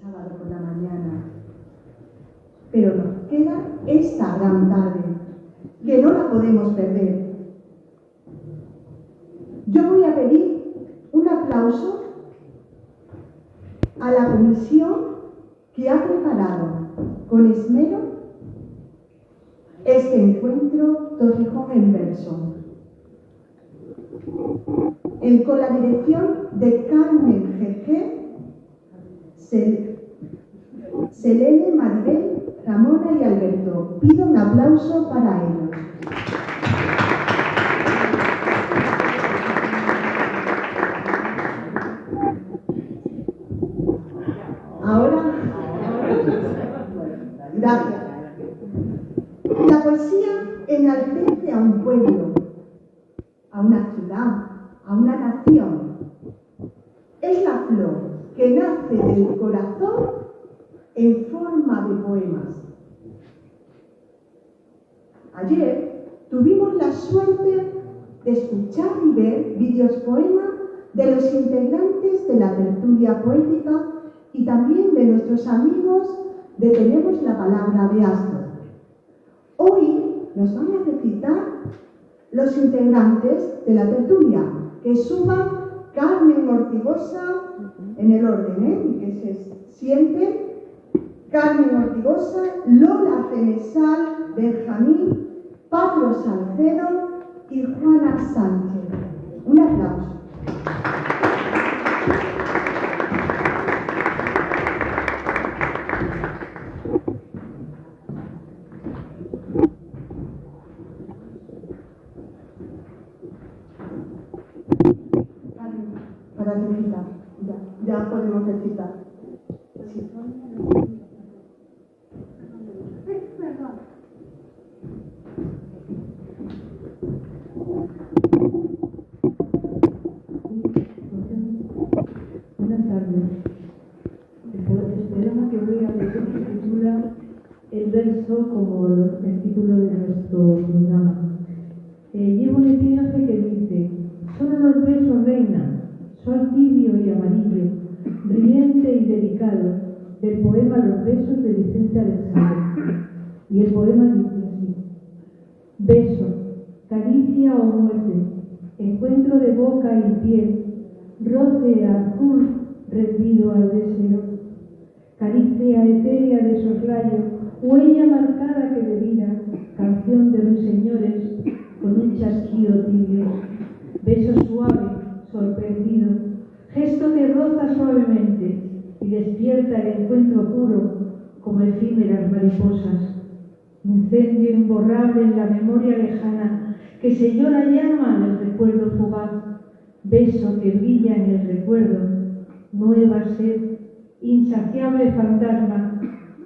sábado por la mañana. Pero nos queda esta gran tarde, que no la podemos perder. Yo voy a pedir un aplauso a la comisión que ha preparado con esmero este encuentro Torrejón en verso, con la dirección de Carmen G.G., Selene, Maribel, Ramona y Alberto. Pido un aplauso para ellos. Ahora, gracias. La poesía enaltece a un pueblo, a una ciudad, a una nación. Es la flor que nace del corazón en forma de poemas. Ayer tuvimos la suerte de escuchar y ver vídeos poemas de los integrantes de la tertulia poética y también de nuestros amigos de Tenemos la Palabra de Astor. Hoy nos van a recitar los integrantes de la tertulia, que suban Carmen Ortigosa en el orden, y que se sienten Carmen Ortigosa, Lola Cenesal, Benjamín, Pablo Salcedo y Juana Sánchez. Un aplauso. Para recitar, ya podemos recitar. Buenas tardes. El poema que voy a leer se titula El verso, como el título de nuestro programa. Lleva un epígrafe que dice: solo los besos reinan, sol tibio y amarillo, brillante y delicado, del poema Los besos de Vicente Alexandre. Y el poema dice así: beso, caricia o muerte, encuentro de boca y piel, roce azul rendido al deseo, caricia etérea de soslayo, huella marcada que devina, canción de ruiseñores con un chasquido tibio, beso suave, sorprendido, gesto que roza suavemente y despierta el encuentro puro como efímeras mariposas, incendio imborrable en la memoria lejana que selló la llama del recuerdo fugaz, beso que brilla en el recuerdo, nueva sed, insaciable fantasma,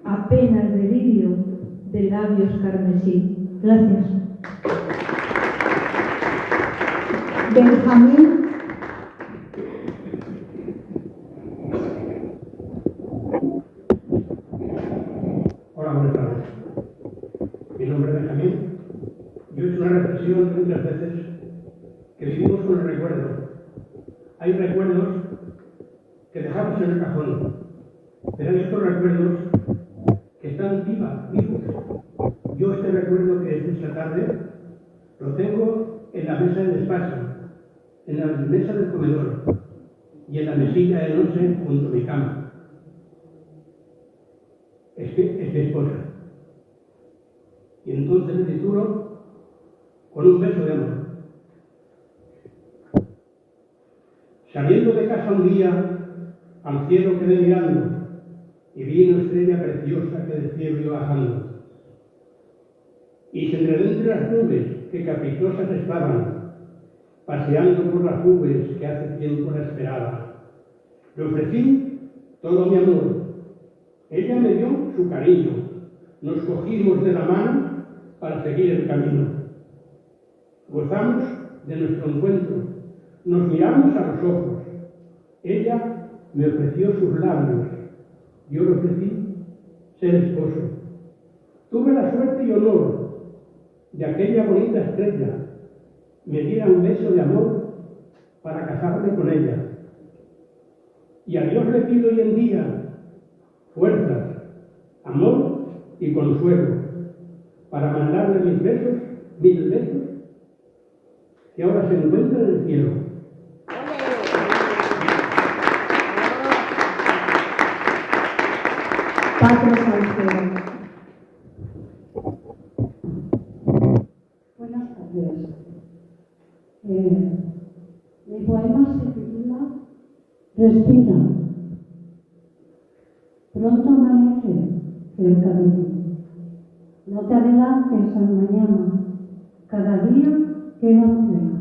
apenas delirio de labios carmesí. Gracias. Benjamín. Hola, buenas tardes. Mi nombre es Benjamín. Yo he hecho una reflexión de muchas veces que vivimos con el recuerdo. Hay recuerdos que dejamos en el cajón, pero hay otros recuerdos que están vivos. Yo este recuerdo que es de esta tarde lo tengo en la mesa del despacho, en la mesa del comedor y en la mesilla de noche junto a mi cama. Es mi esposa. Y entonces le titulo con un beso de amor. Saliendo de casa un día, al cielo quedé mirando y vi una estrella preciosa que del cielo iba bajando. Y se enredó entre las nubes que caprichosas estaban, paseando por las nubes que hace tiempo la esperaba. Le ofrecí todo mi amor. Ella me dio su cariño. Nos cogimos de la mano para seguir el camino. Gozamos de nuestro encuentro. Nos miramos a los ojos. Ella me ofreció sus labios. Yo le ofrecí ser esposo. Tuve la suerte y honor de aquella bonita estrella me diera un beso de amor para casarme con ella. Y a Dios le pido hoy en día y consuelo, para mandarle mis besos, 1000 besos, que ahora se encuentra en el cielo. Patro Salcedo. Buenas tardes. Mi poema se titula Respira. Pronto amanece cerca de ti. No te adelantes al mañana. Cada día quedan lejos.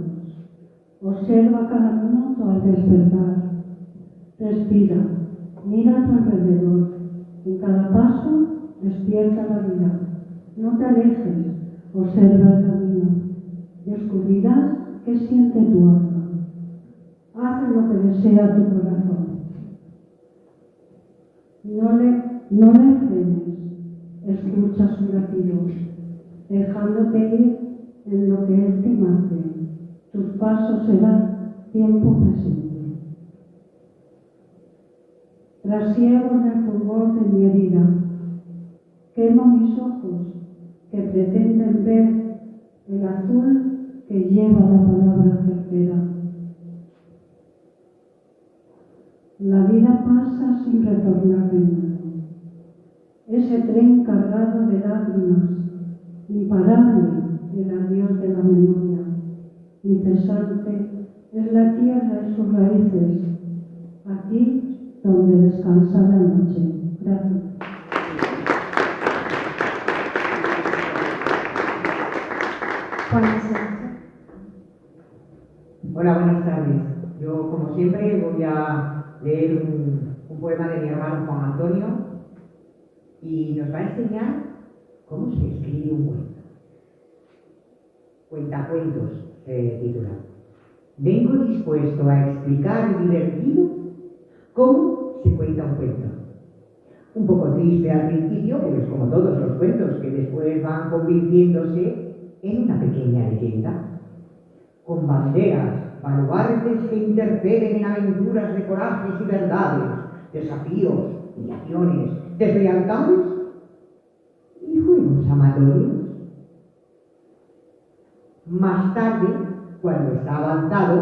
Observa cada minuto al despertar. Respira. Mira a tu alrededor. En cada paso despierta la vida. No te alejes. Observa el camino. Descubrirás qué siente tu alma. Haz lo que desea tu corazón. No le frenes. Escucha su latido, dejándote ir en lo que él te marque. Tus pasos serán tiempo presente. Trasiego en el fulgor de mi herida. Quemo mis ojos que pretenden ver el azul que lleva la palabra certera. La vida pasa sin retornar de nuevo. Ese tren cargado de lágrimas, imparable el adiós de la memoria, incesante es la tierra y sus raíces, aquí donde descansa la noche. Gracias. Hola, buenas tardes. Yo, como siempre, voy a leer un poema de mi hermano Juan Antonio y nos va a enseñar cómo se escribe un cuento. Cuentacuentos se titula. Vengo dispuesto a explicar divertido cómo se cuenta un cuento. Un poco triste al principio, pero es como todos los cuentos que después van convirtiéndose en una pequeña leyenda. Con banderas, baluartes que interceden en aventuras de corajes y verdades, desafíos, humillaciones, deslealtades y juegos amatorios. Más tarde, cuando está avanzado,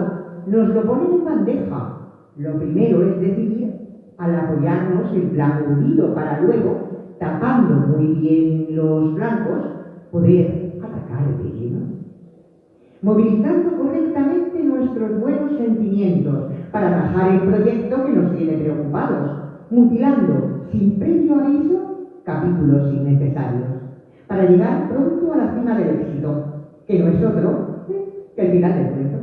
nos lo ponen en bandeja. Lo primero es decidir, al apoyarnos el blanco unido para luego, tapando muy bien los blancos, poder atacar de lleno. Movilizando correctamente nuestros buenos sentimientos para atajar el proyecto que nos tiene preocupados, mutilando sin previo aviso capítulos innecesarios, para llegar pronto a la cima del éxito, que no es otro que el final del cuento.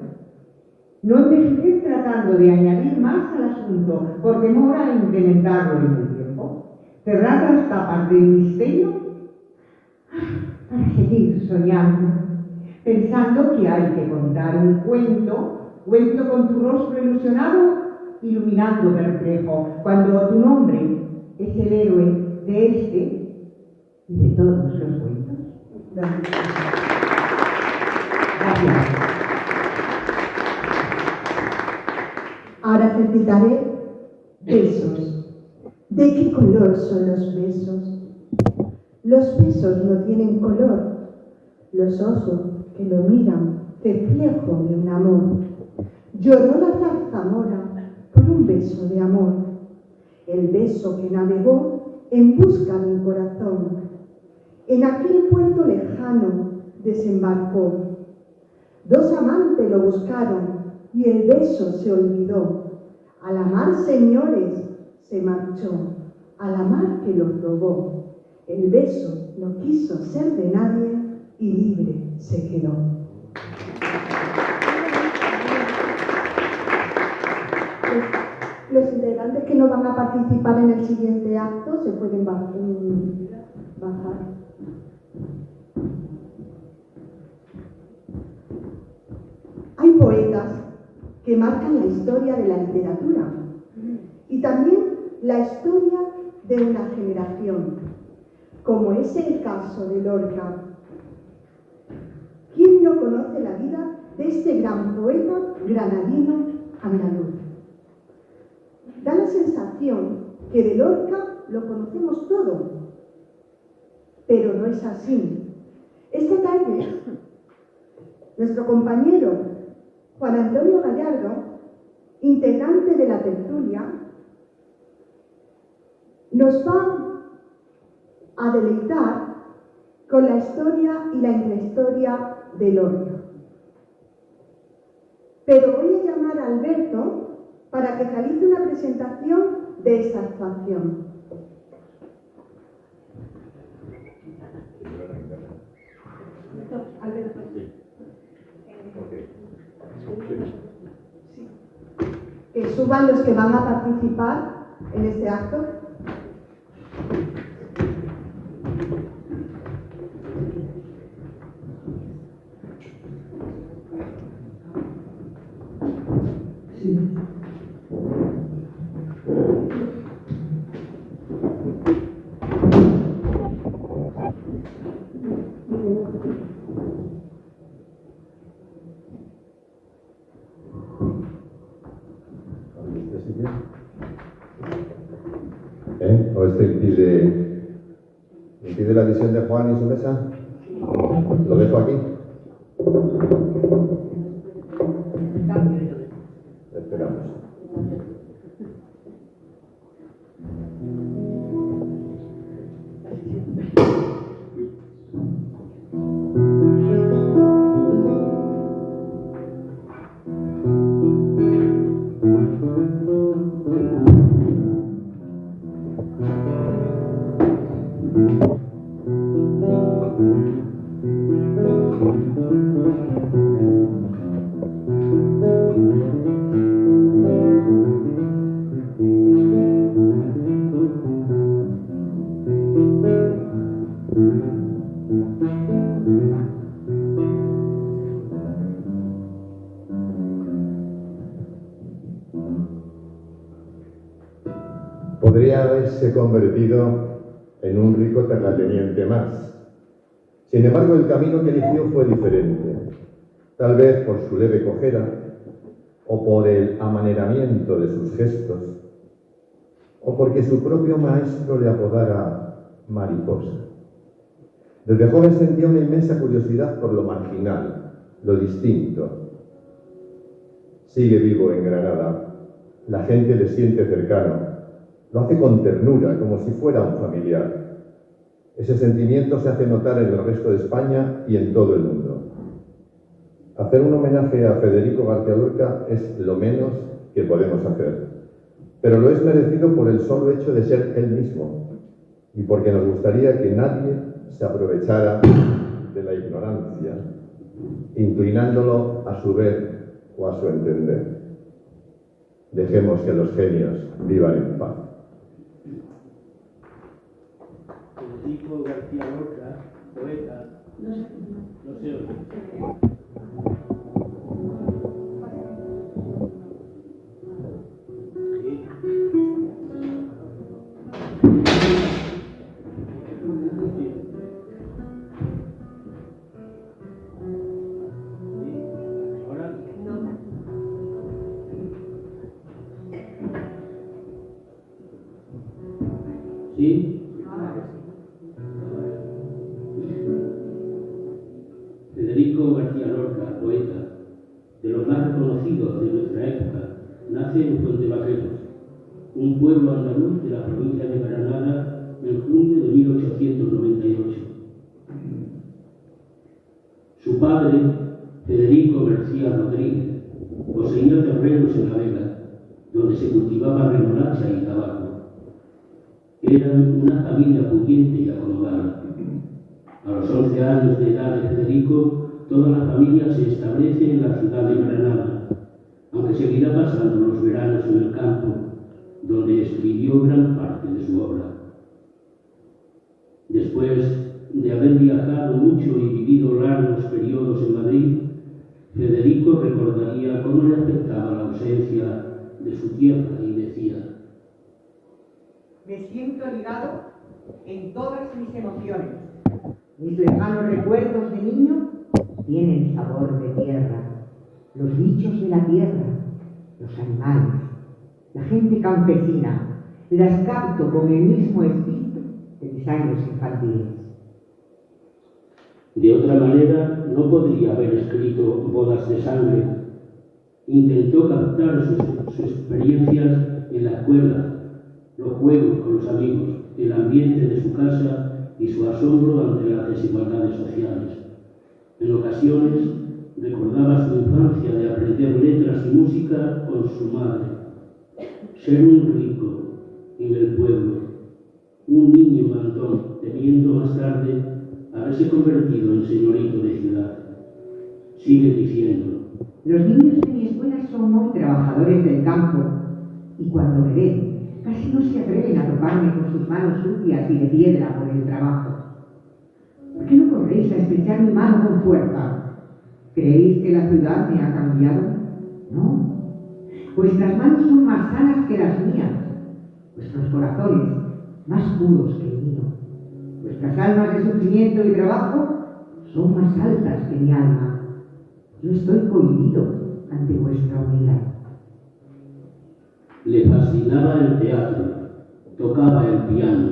No envejecer tratando de añadir más al asunto por temor a incrementarlo en el tiempo. Cerrar las tapas del misterio para seguir soñando, pensando que hay que contar un cuento con tu rostro ilusionado, iluminando perplejo, cuando tu nombre es el héroe de este y de todos los cuentos. Gracias. Ahora te citaré besos. ¿De qué color son los besos? Los besos no tienen color. Los ojos que lo miran, reflejo de un amor. Lloró la zarzamora por un beso de amor. El beso que navegó en busca de un corazón. En aquel puerto lejano desembarcó. Dos amantes lo buscaron y el beso se olvidó. A la mar, señores, se marchó. A la mar que lo robó. El beso no quiso ser de nadie y libre se quedó. Los integrantes que no van a participar en el siguiente acto se pueden bajar. Hay poetas que marcan la historia de la literatura y también la historia de una generación, como es el caso de Lorca. ¿Quién no conoce la vida de este gran poeta granadino andaluz? Da la sensación que de Lorca lo conocemos todo. pero no es así. Esta tarde, nuestro compañero Juan Antonio Gallardo, integrante de la tertulia, nos va a deleitar con la historia y la intrahistoria del Orio. Pero voy a llamar a Alberto para que realice una presentación de esta actuación. Alberto. Que suban los que van a participar en este acto. Sí. ¿O esto impide la visión de Juan y su mesa? ¿Lo dejo aquí? Esperamos. Podría haberse convertido en un rico terrateniente más. Sin embargo, el camino que eligió fue diferente, tal vez por su leve cojera, o por el amaneramiento de sus gestos, o porque su propio maestro le apodara mariposa. Desde joven sentía una inmensa curiosidad por lo marginal, lo distinto. Sigue vivo en Granada, la gente le siente cercano, lo hace con ternura, como si fuera un familiar. Ese sentimiento se hace notar en el resto de España y en todo el mundo. Hacer un homenaje a Federico García Lorca es lo menos que podemos hacer, pero lo es merecido por el solo hecho de ser él mismo y porque nos gustaría que nadie se aprovechara de la ignorancia, inclinándolo a su ver o a su entender. Dejemos que los genios vivan en paz. Federico García Lorca, poeta. No se oye. ¿Sí? Federico García Lorca, poeta, de los más reconocidos de nuestra época, nace en Fuentevaqueros, un pueblo andaluz de la provincia de Granada, en junio de 1898. Su padre, Federico García Rodríguez, poseía terrenos en La Vega, donde se cultivaba remolacha y tabaco. Eran una familia pudiente y acomodada. A los 11 años de edad de Federico, toda la familia se establece en la ciudad de Granada, aunque seguirá pasando los veranos en el campo, donde escribió gran parte de su obra. Después de haber viajado mucho y vivido largos periodos en Madrid, Federico recordaría cómo le afectaba la ausencia de su tierra y decía: me siento ligado en todas mis emociones. Mis lejanos recuerdos de niño tienen sabor de tierra. Los bichos de la tierra, los animales, la gente campesina, las capto con el mismo espíritu de mis años infantiles. De otra manera, no podría haber escrito Bodas de Sangre. Intentó captar sus experiencias en la escuela, los juegos con los amigos, el ambiente de su casa y su asombro ante las desigualdades sociales. En ocasiones recordaba su infancia de aprender letras y música con su madre, ser un rico en el pueblo, un niño mandón, temiendo más tarde haberse convertido en señorito de ciudad. Sigue diciendo: los niños de mi escuela son muy trabajadores del campo y cuando me ven casi no se atreven a tocarme con sus manos sucias y de piedra por el trabajo. ¿Por qué no corréis a estrechar mi mano con fuerza? ¿Creéis que la ciudad me ha cambiado? No. Vuestras manos son más sanas que las mías, vuestros corazones más puros que el mío. Vuestras almas de sufrimiento y trabajo son más altas que mi alma. Yo estoy cohibido ante vuestra humildad. Le fascinaba el teatro, tocaba el piano.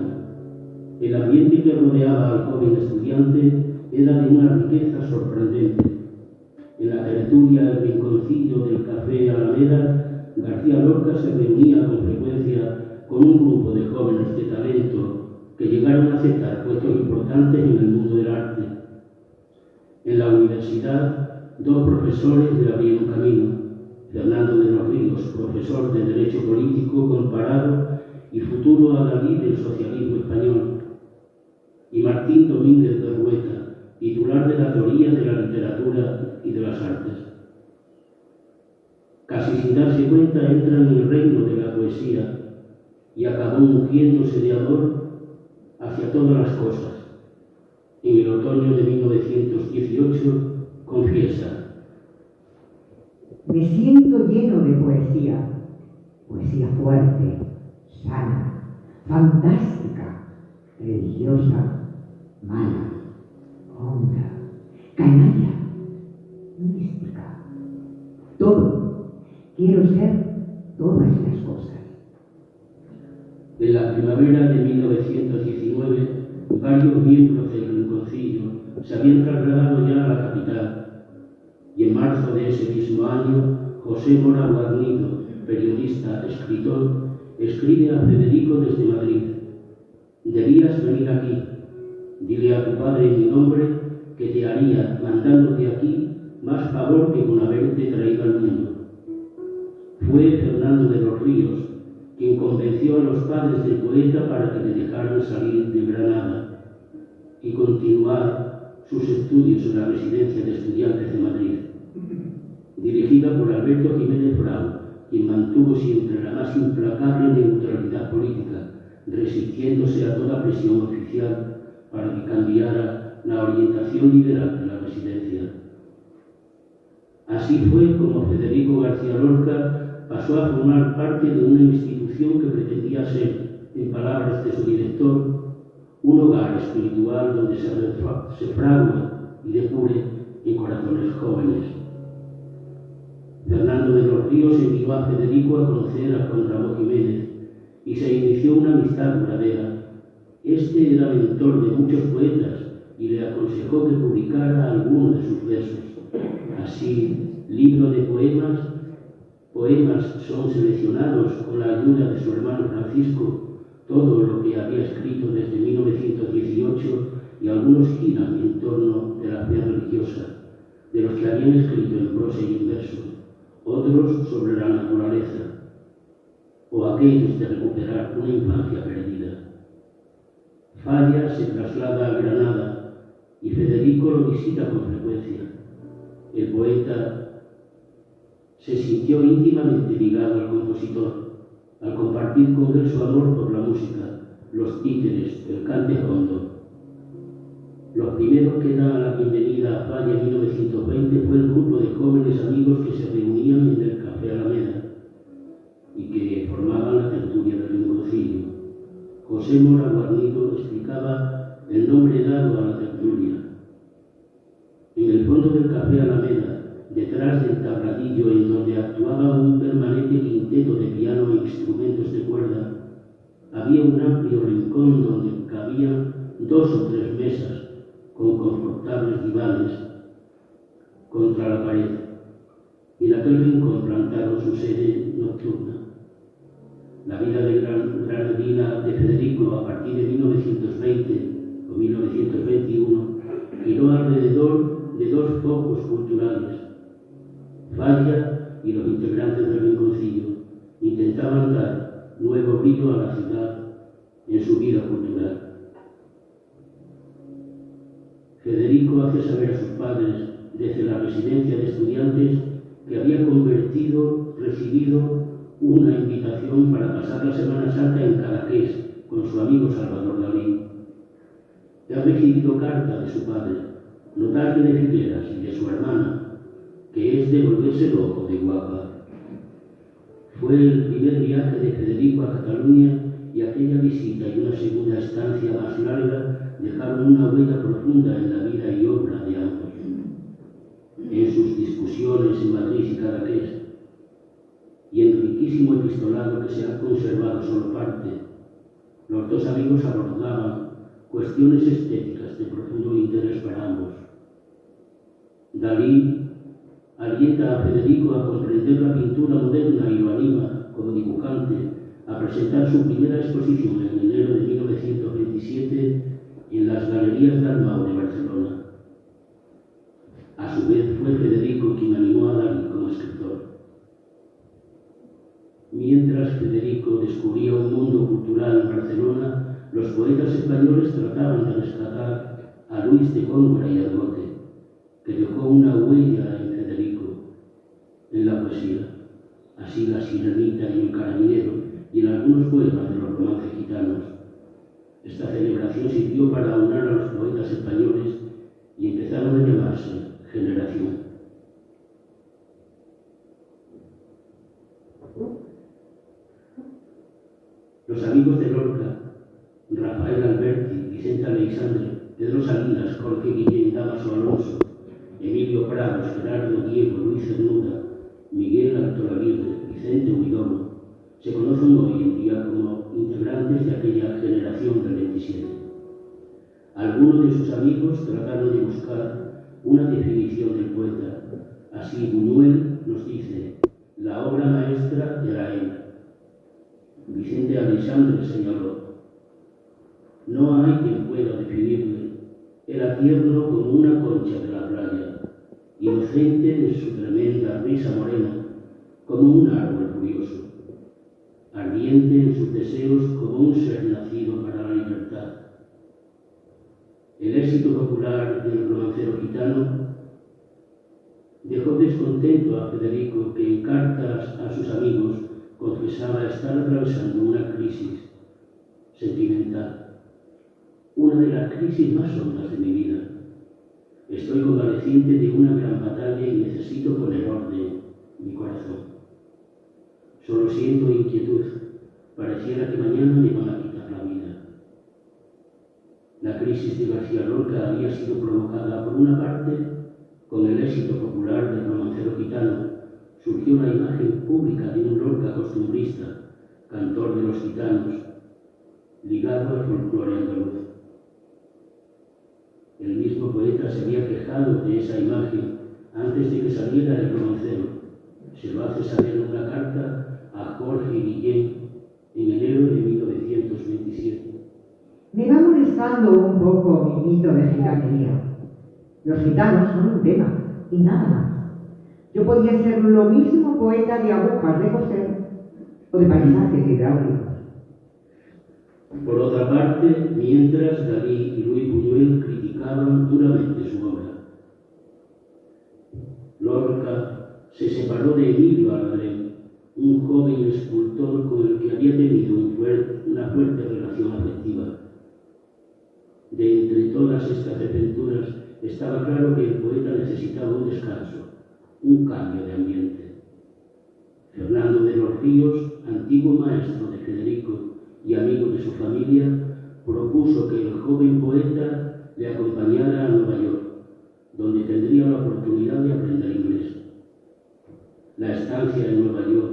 El ambiente que rodeaba al joven estudiante era de una riqueza sorprendente. En la tertulia del rinconcillo del Café Alameda, García Lorca se reunía con frecuencia con un grupo de jóvenes de talento que llegaron a aceptar puestos importantes en el mundo del arte. En la universidad, dos profesores le abrieron camino: Fernando de los Ríos, profesor de Derecho Político comparado y futuro adalid del socialismo español, y Martín Domínguez de Rueta, titular de la teoría de la literatura y de las artes. Casi sin darse cuenta entra en el reino de la poesía y acabó ungiéndose de amor hacia todas las cosas. En el otoño de 1918 confiesa: me siento lleno de poesía, poesía fuerte, sana, fantástica, religiosa, mala, honda, canalla, mística. Todo. Quiero ser todas las cosas. En la primavera de 1919, varios miembros del Rinconcillo se habían trasladado ya a la capital, y en marzo de ese mismo año, José Mora Guarnido, periodista, escritor, escribe a Federico desde Madrid: debías venir aquí, dile a tu padre en mi nombre que te haría, mandándote aquí, más favor que con haberte traído al mundo. Fue Fernando de los Ríos quien convenció a los padres del poeta para que le dejaran salir de Granada y continuar sus estudios en la Residencia de Estudiantes de Madrid, dirigida por Alberto Jiménez Bravo, quien mantuvo siempre la más implacable neutralidad política, resistiéndose a toda presión oficial para que cambiara la orientación liberal de la residencia. Así fue como Federico García Lorca pasó a formar parte de una institución que pretendía ser, en palabras de su director, un hogar espiritual donde se frague y depure en corazones jóvenes. Fernando de los Ríos envió a Federico a conocer a Juan Ramón Jiménez y se inició una amistad duradera. Este era mentor de muchos poetas y le aconsejó que publicara algunos de sus versos. Así, libro de poemas son seleccionados con la ayuda de su hermano Francisco, todo lo que había escrito desde 1918, y algunos giran en torno de la fe religiosa, de los que habían escrito en prosa y en verso, otros sobre la naturaleza, o aquellos de recuperar una infancia perdida. Falla se traslada a Granada y Federico lo visita con frecuencia. El poeta se sintió íntimamente ligado al compositor, al compartir con él su amor por la música, los títeres, el cante hondo. Los primeros que dan la bienvenida a Falla en 1920 fue el grupo de jóvenes amigos que se reunían en el Café Alameda y que formaban la tertulia del Rinconcillo. José Mora Guarnido explicaba el nombre dado a la tertulia. En el fondo del Café Alameda, detrás del tabladillo en donde actuaba un permanente quinteto de piano e instrumentos de cuerda, había un amplio rincón donde cabían 2 o 3 mesas, con confortables divanes contra la pared, y en aquel rincón plantaron su sede nocturna. La vida de granadina de Federico a partir de 1920 o 1921 giró alrededor de dos focos culturales. Falla y los integrantes del rinconcillo intentaban dar nuevo brillo a la ciudad en su vida cultural. Federico hace saber a sus padres desde la residencia de estudiantes que había recibido una invitación para pasar la Semana Santa en Cadaqués con su amigo Salvador Dalí. Ha recibido carta de su padre, notario de Figueras, y de su hermana, que es de volverse loco de guapa. Fue el primer viaje de Federico a Cataluña y aquella visita y una segunda estancia más larga dejaron una huella profunda en la vida y obra de ambos. En sus discusiones en Madrid y Cadaqués, y el riquísimo epistolado que se ha conservado solo parte, los dos amigos abordaban cuestiones estéticas de profundo interés para ambos. Dalí alienta a Federico a comprender la pintura moderna y lo anima, como dibujante, a presentar su primera exposición en enero de 1927 en las Galerías Dalmau de Barcelona. A su vez fue Federico quien animó a Dalí como escritor. Mientras Federico descubría un mundo cultural en Barcelona, los poetas españoles trataban de rescatar a Luis de Góngora y Argote, que dejó una huella en Federico, en la poesía, así La Sirenita y El Carabinero, y en algunos poemas de los romances gitanos. Esta celebración sirvió para aunar a los poetas españoles y empezaron a llamarse Generación. Los amigos de Lorca, Rafael Alberti, Vicente Aleixandre, Pedro Salinas, Jorge Guillén, Damaso Alonso, Emilio Prados, Gerardo Diego, Luis Cernuda, Miguel Arturo Aguirre, Vicente Huidobro, se conocen hoy en día como integrantes de aquella generación del 27. Algunos de sus amigos trataron de buscar una definición del poeta. Así Buñuel nos dice: la obra maestra era él. Vicente Aleixandre señaló: no hay quien pueda definirle. Era tierno como una concha de la playa, inocente en su tremenda risa morena, como un árbol furioso, ardiente en sus deseos como un ser nacido para la libertad. El éxito popular del romancero gitano dejó descontento a Federico, que en cartas a sus amigos confesaba estar atravesando una crisis sentimental, una de las crisis más hondas de mi vida. Estoy convaleciente de una gran batalla y necesito poner orden en mi corazón. Solo siento inquietud, pareciera que mañana me van a quitar la vida. La crisis de García Lorca había sido provocada por una parte con el éxito popular del romancero gitano. Surgió la imagen pública de un Lorca costumbrista, cantor de los gitanos, ligado al folclore andaluz. El mismo poeta se había quejado de esa imagen antes de que saliera el romancero. Se lo hace saber en una carta a Jorge Guillén en enero de 1927. Me va molestando un poco mi mito de gitanería. Los gitanos son un tema y nada más. Yo podía ser lo mismo poeta de agujas de coser o de paisajes hidráulicos. Por otra parte, mientras Dalí y Luis Buñuel criticaban duramente su obra, Lorca se separó de Emilio Aladrén, un joven escultor con el que había tenido una fuerte relación afectiva. De entre todas estas desventuras, estaba claro que el poeta necesitaba un descanso, un cambio de ambiente. Fernando de los Ríos, antiguo maestro de Federico y amigo de su familia, propuso que el joven poeta le acompañara a Nueva York, donde tendría la oportunidad de aprender inglés. La estancia en Nueva York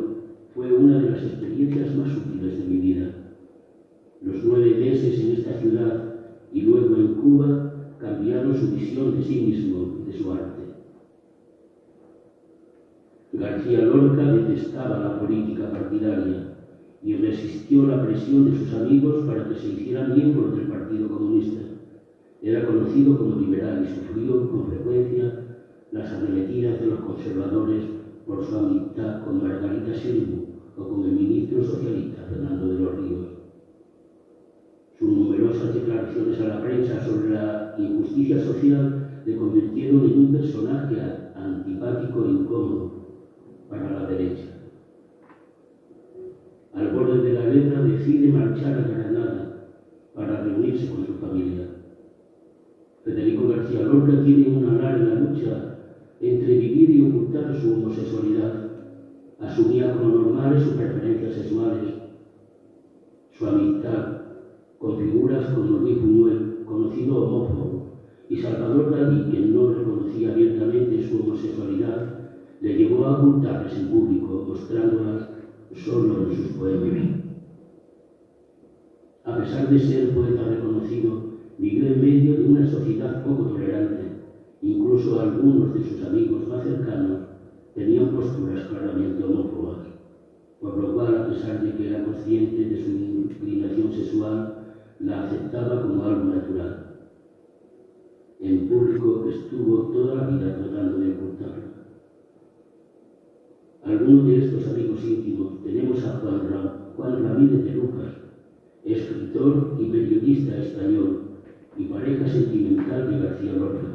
fue una de las experiencias más útiles de mi vida. Los 9 meses en esta ciudad y luego en Cuba aliviado su visión de sí mismo y de su arte. García Lorca detestaba la política partidaria y resistió la presión de sus amigos para que se hiciera miembro del Partido Comunista. Era conocido como liberal y sufrió con frecuencia las arremetidas de los conservadores por su amistad con Margarita Xirgu o con el ministro socialista Fernando de los Ríos. Sus numerosas declaraciones a la prensa sobre la injusticia social le convirtieron en un personaje antipático e incómodo para la derecha. Al borde de la guerra decide marchar a Granada para reunirse con su familia. Federico García Lorca tiene una larga lucha entre vivir y ocultar su homosexualidad. Asumía como normales sus preferencias sexuales, su amistad con figuras como Luis Buñuel, conocido homófobo, y Salvador Dalí, quien no reconocía abiertamente su homosexualidad, le llevó a ocultarlas en público, mostrándolas solo en sus poemas. A pesar de ser poeta reconocido, vivió en medio de una sociedad poco tolerante. Incluso algunos de sus amigos más cercanos tenían posturas claramente homófobas, por lo cual, a pesar de que era consciente de su inclinación sexual, la aceptaba como algo natural. En público estuvo toda la vida tratando de ocultarlo. Algunos de estos amigos íntimos tenemos a Juan Ramírez de Lucas, escritor y periodista español y pareja sentimental de García Lorca.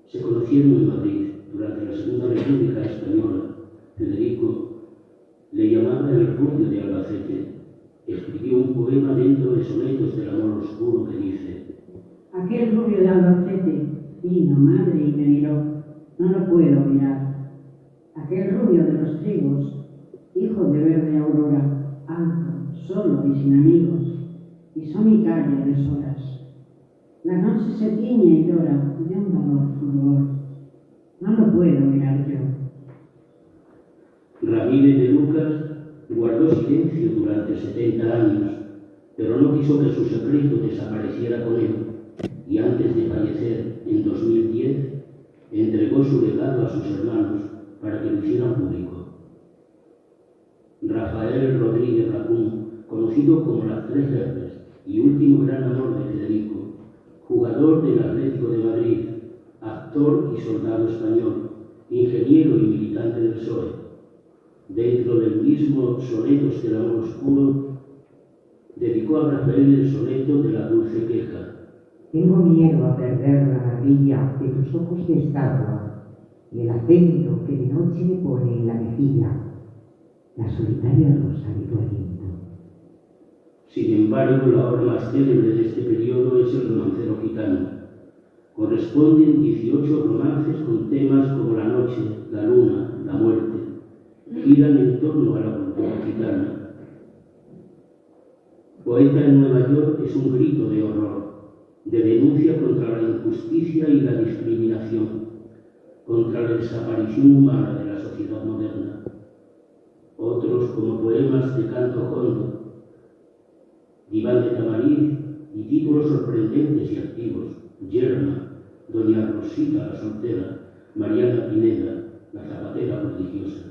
Se conocieron en Madrid durante la Segunda República Española. Federico le llamaba el rubio de Albacete. Escribió un poema dentro de Sonetos del amor oscuro que dice: aquel rubio de Albacete vino, madre, y me miró, no lo puedo mirar. Aquel rubio de los trigos, hijo de verde aurora, alto, solo y sin amigos, y son y calle a deshoras. La noche se tiñe y llora de un dolor fulgor, no lo puedo mirar yo. Ramírez de Lucas guardó silencio durante 70 años, pero no quiso que su secreto desapareciera con él, y antes de fallecer, en 2010, entregó su legado a sus hermanos para que lo hicieran público. Rafael Rodríguez Racún, conocido como las Tres Guerras y último gran amor de Federico, jugador del Atlético de Madrid, actor y soldado español, ingeniero y militante del PSOE, dentro del mismo Sonetos del amor oscuro, dedicó a Rafael el soneto de la dulce queja. Tengo miedo a perder la maravilla de tus ojos de estatua y el acento que de noche me pone en la mejilla, la solitaria rosa de tu aliento. Sin embargo, la obra más célebre de este periodo es el Romancero Gitano. Corresponden 18 romances con temas como la noche, la luna, la muerte. Giran en torno a la cultura gitana. Poeta en Nueva York es un grito de horror, de denuncia contra la injusticia y la discriminación, contra la desaparición humana de la sociedad moderna. Otros, como poemas de canto hondo, Diván de Tamariz y títulos sorprendentes y activos: Yerma, Doña Rosita la soltera, Mariana Pineda, la zapatera prodigiosa.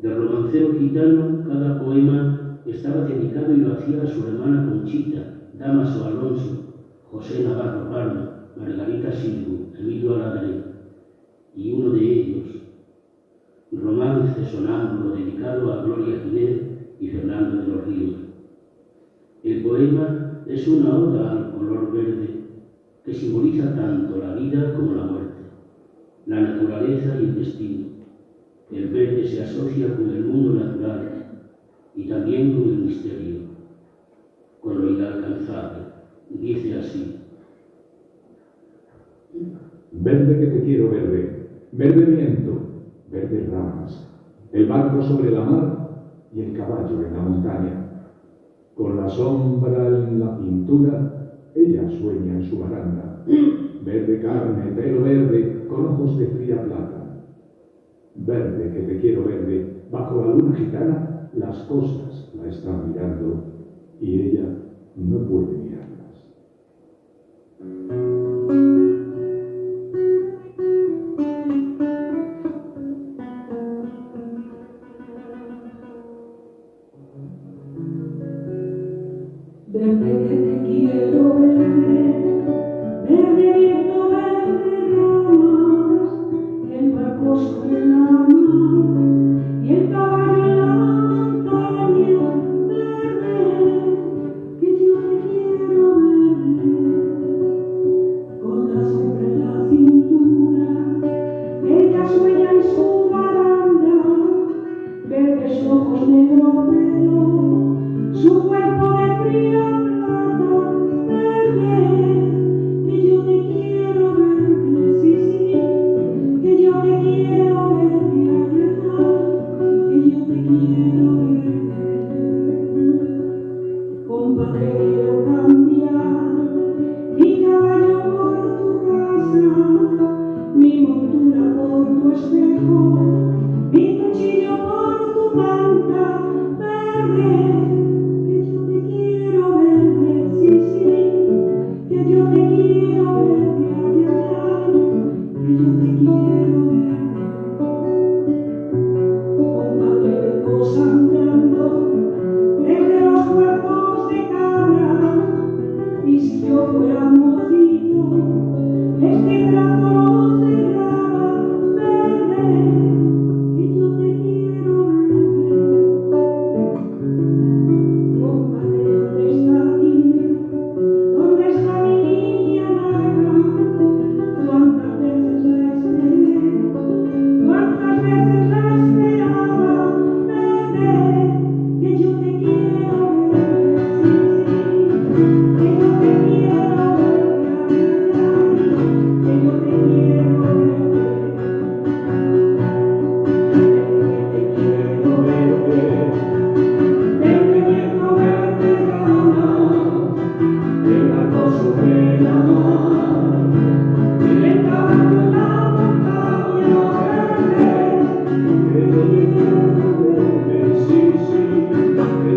Del Romancero Gitano, cada poema estaba dedicado y lo hacía a su hermana Conchita, Dámaso Alonso, José Navarro Palma, Margarita Xirgu, Emilio Aladré, y uno de ellos, Romance sonámbulo, dedicado a Gloria Ginés y Fernando de los Ríos. El poema es una oda al color verde que simboliza tanto la vida como la muerte, la naturaleza y el destino. El verde se asocia con el mundo natural y también con el misterio, con lo inalcanzable. Dice así: verde que te quiero verde, verde viento, verdes ramas, el barco sobre la mar y el caballo en la montaña. Con la sombra en la cintura, ella sueña en su baranda. Verde carne, pelo verde, con ojos de fría plata. Verde que te quiero verde, bajo la luna gitana, las cosas la están mirando y ella no puede mirarlas. verde que te quiero verde, verde viento, verde ramas, el barco sobre la mar y el caballo en la montaña, verde, que yo te quiero verde, con la sombra en la cintura, ella sueña en su baranda, verdes ojos, negro pelo, su cuerpo de fría plata, verde, que yo te quiero verde, sí, sí, que yo te quiero verde, ay, ay, que yo te quiero verde. Compadre, quiero cambiar mi caballo por tu casa, mi montura por tu espejo, mi cuchillo por tu manta, verde, que yo te quiero verde, sí, sí, que yo te quiero verde, ay, ay, ay, que yo te quiero verde. Compadre, vengo sangrando desde los cuerpos de cabra, y si yo fuera mocito, este trato no cerraba, verde, que yo te quiero verde. Compadre, ¿dónde está Tine? ¿Dónde está mi niña negra? ¿Cuántas veces la esperé? ¿Cuántas veces la esperaba? Verde, que yo te quiero verde, sí, sí, que yo te quiero verde, ay, ay, que yo te quiero verde, que te quiero verde, verde viento, verde ramas, el barco sobre la mar y el caballo en la montaña, verde, que yo te quiero verde, sí, sí, que yo te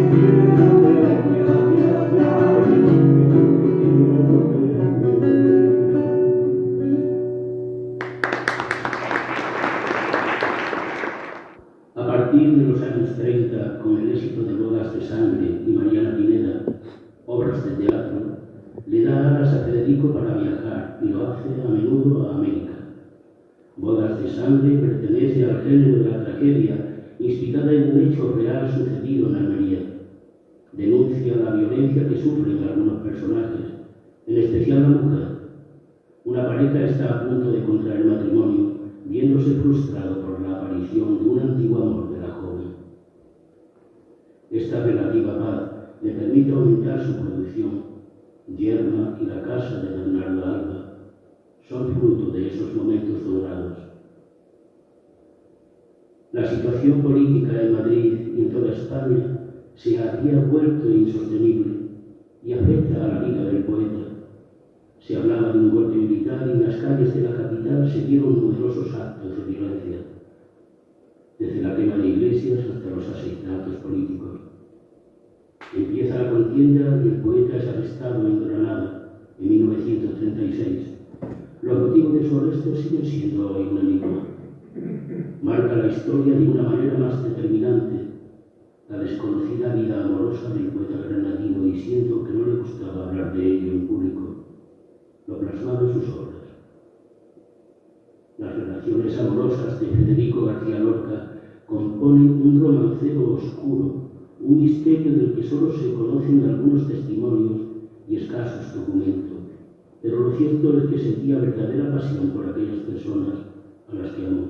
quiero verde, ay, ay, ay, que yo te quiero verde. A partir de los años 30, con el éxito de Bodas de Sangre y Mariana Pineda, obras de teatro, le da alas a Federico para viajar y lo hace a menudo a América. Bodas de Sangre pertenece al género de la tragedia, inspirada en un hecho real sucedido en Almería. Denuncia la violencia que sufren algunos personajes, en especial la mujer. Una pareja está a punto de contraer matrimonio, viéndose frustrado por la aparición de un antiguo amor de la joven. Esta relativa paz le permite aumentar su producción. Yerma y la casa de Bernardo Alba son fruto de esos momentos dorados. La situación política en Madrid y en toda España se había vuelto insostenible y afecta a la vida del poeta. Se hablaba de un golpe militar y en las calles de la capital se dieron numerosos actos de violencia, desde la quema de iglesias hasta los asesinatos políticos. Empieza la contienda y el poeta es arrestado en Granada en 1936. Los motivos de su arresto siguen siendo hoy un enigma. Marca la historia de una manera más determinante la desconocida vida amorosa del poeta granadino, y siento que no le gustaba hablar de ello en público. Lo plasmaba en sus obras. Las relaciones amorosas de Federico García Lorca componen un romancero oscuro, un misterio del que solo se conocen algunos testimonios y escasos documentos, pero lo cierto es que sentía verdadera pasión por aquellas personas a las que amó.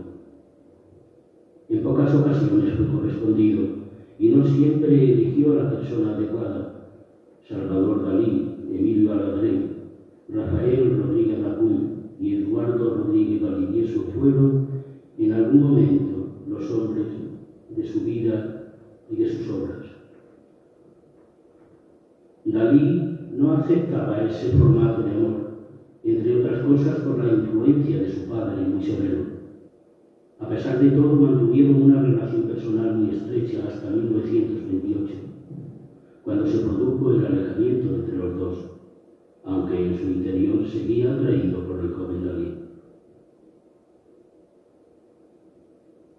En pocas ocasiones fue correspondido y no siempre eligió a la persona adecuada. Salvador Dalí, Emilio Aladrén, Rafael Rodríguez Lacún y Eduardo Rodríguez Valdivieso fueron en algún momento los hombres de su vida y de sus obras. Dalí no aceptaba ese formato de amor, entre otras cosas por la influencia de su padre muy severo. A pesar de todo, mantuvieron una relación personal muy estrecha hasta 1928, cuando se produjo el alejamiento entre los dos, aunque en su interior seguía atraído por el joven Dalí.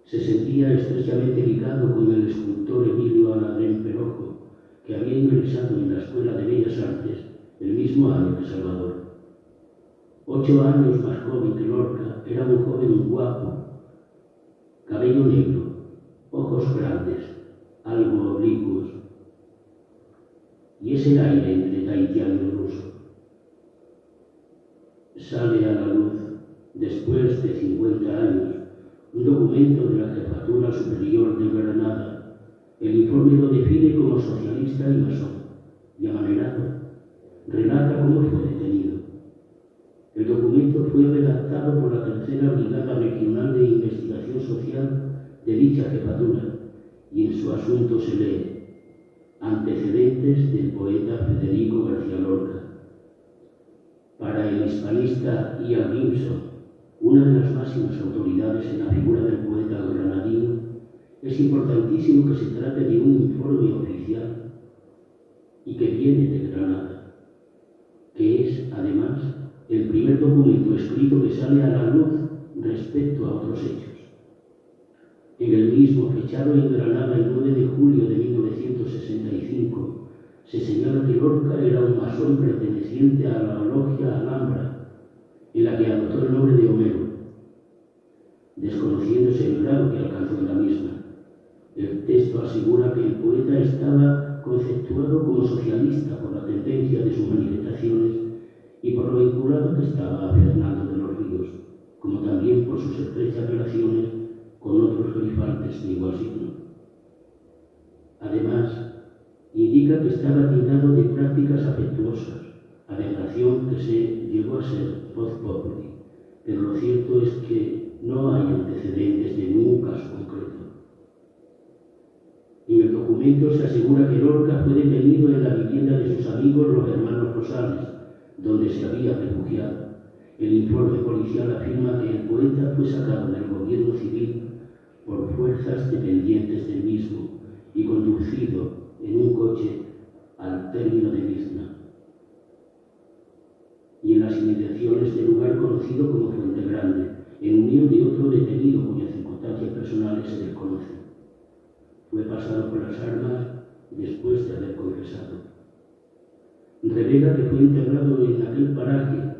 Se sentía estrechamente ligado con el escultor Emilio Aladrén Perojo, que había ingresado en la Escuela de Bellas Artes el mismo año que Salvador. 8 años más joven que Lorca, era un joven guapo, cabello negro, ojos grandes, algo oblicuos, y ese aire entre tahitiano y ruso. Sale a la luz, después de 50 años, un documento de la Jefatura Superior de Granada. El informe lo define como socialista y masón, y amanerado. Relata cómo fue detenido. El documento fue redactado por la Tercera Brigada Regional de Investigación Social de dicha jefatura, y en su asunto se lee: antecedentes del poeta Federico García Lorca. Para el hispanista Ian Gibson, una de las máximas autoridades en la figura del poeta granadino, es importantísimo que se trate de un informe oficial y que viene de Granada, que es, además, el primer documento escrito que sale a la luz respecto a otros hechos. En el mismo, fechado en Granada el 9 de julio de 1965, se señala que Lorca era un masón perteneciente a la logia Alhambra, en la que adoptó el nombre de Homero, desconociéndose el grado que alcanzó en la misma. El texto asegura que el poeta estaba conceptuado como socialista por la tendencia de sus manifestaciones y por lo vinculado que estaba a Fernando de los Ríos, como también por sus estrechas relaciones con otros grifaltes de igual signo. Además, indica que estaba tildado de prácticas afectuosas, aberración que se llegó a ser voz populi, pero lo cierto es que no hay antecedentes de ningún caso concreto. En el documento se asegura que Lorca fue detenido en la vivienda de sus amigos los hermanos Rosales, donde se había refugiado. El informe policial afirma que el poeta fue sacado del gobierno civil por fuerzas dependientes del mismo y conducido en un coche al término de Vizna y en las inmediaciones del lugar conocido como Fuente Grande, en unión de otro detenido cuyas circunstancias personales se desconocen. Fue pasado por las armas después de haber confesado. Revela que fue enterrado en aquel paraje,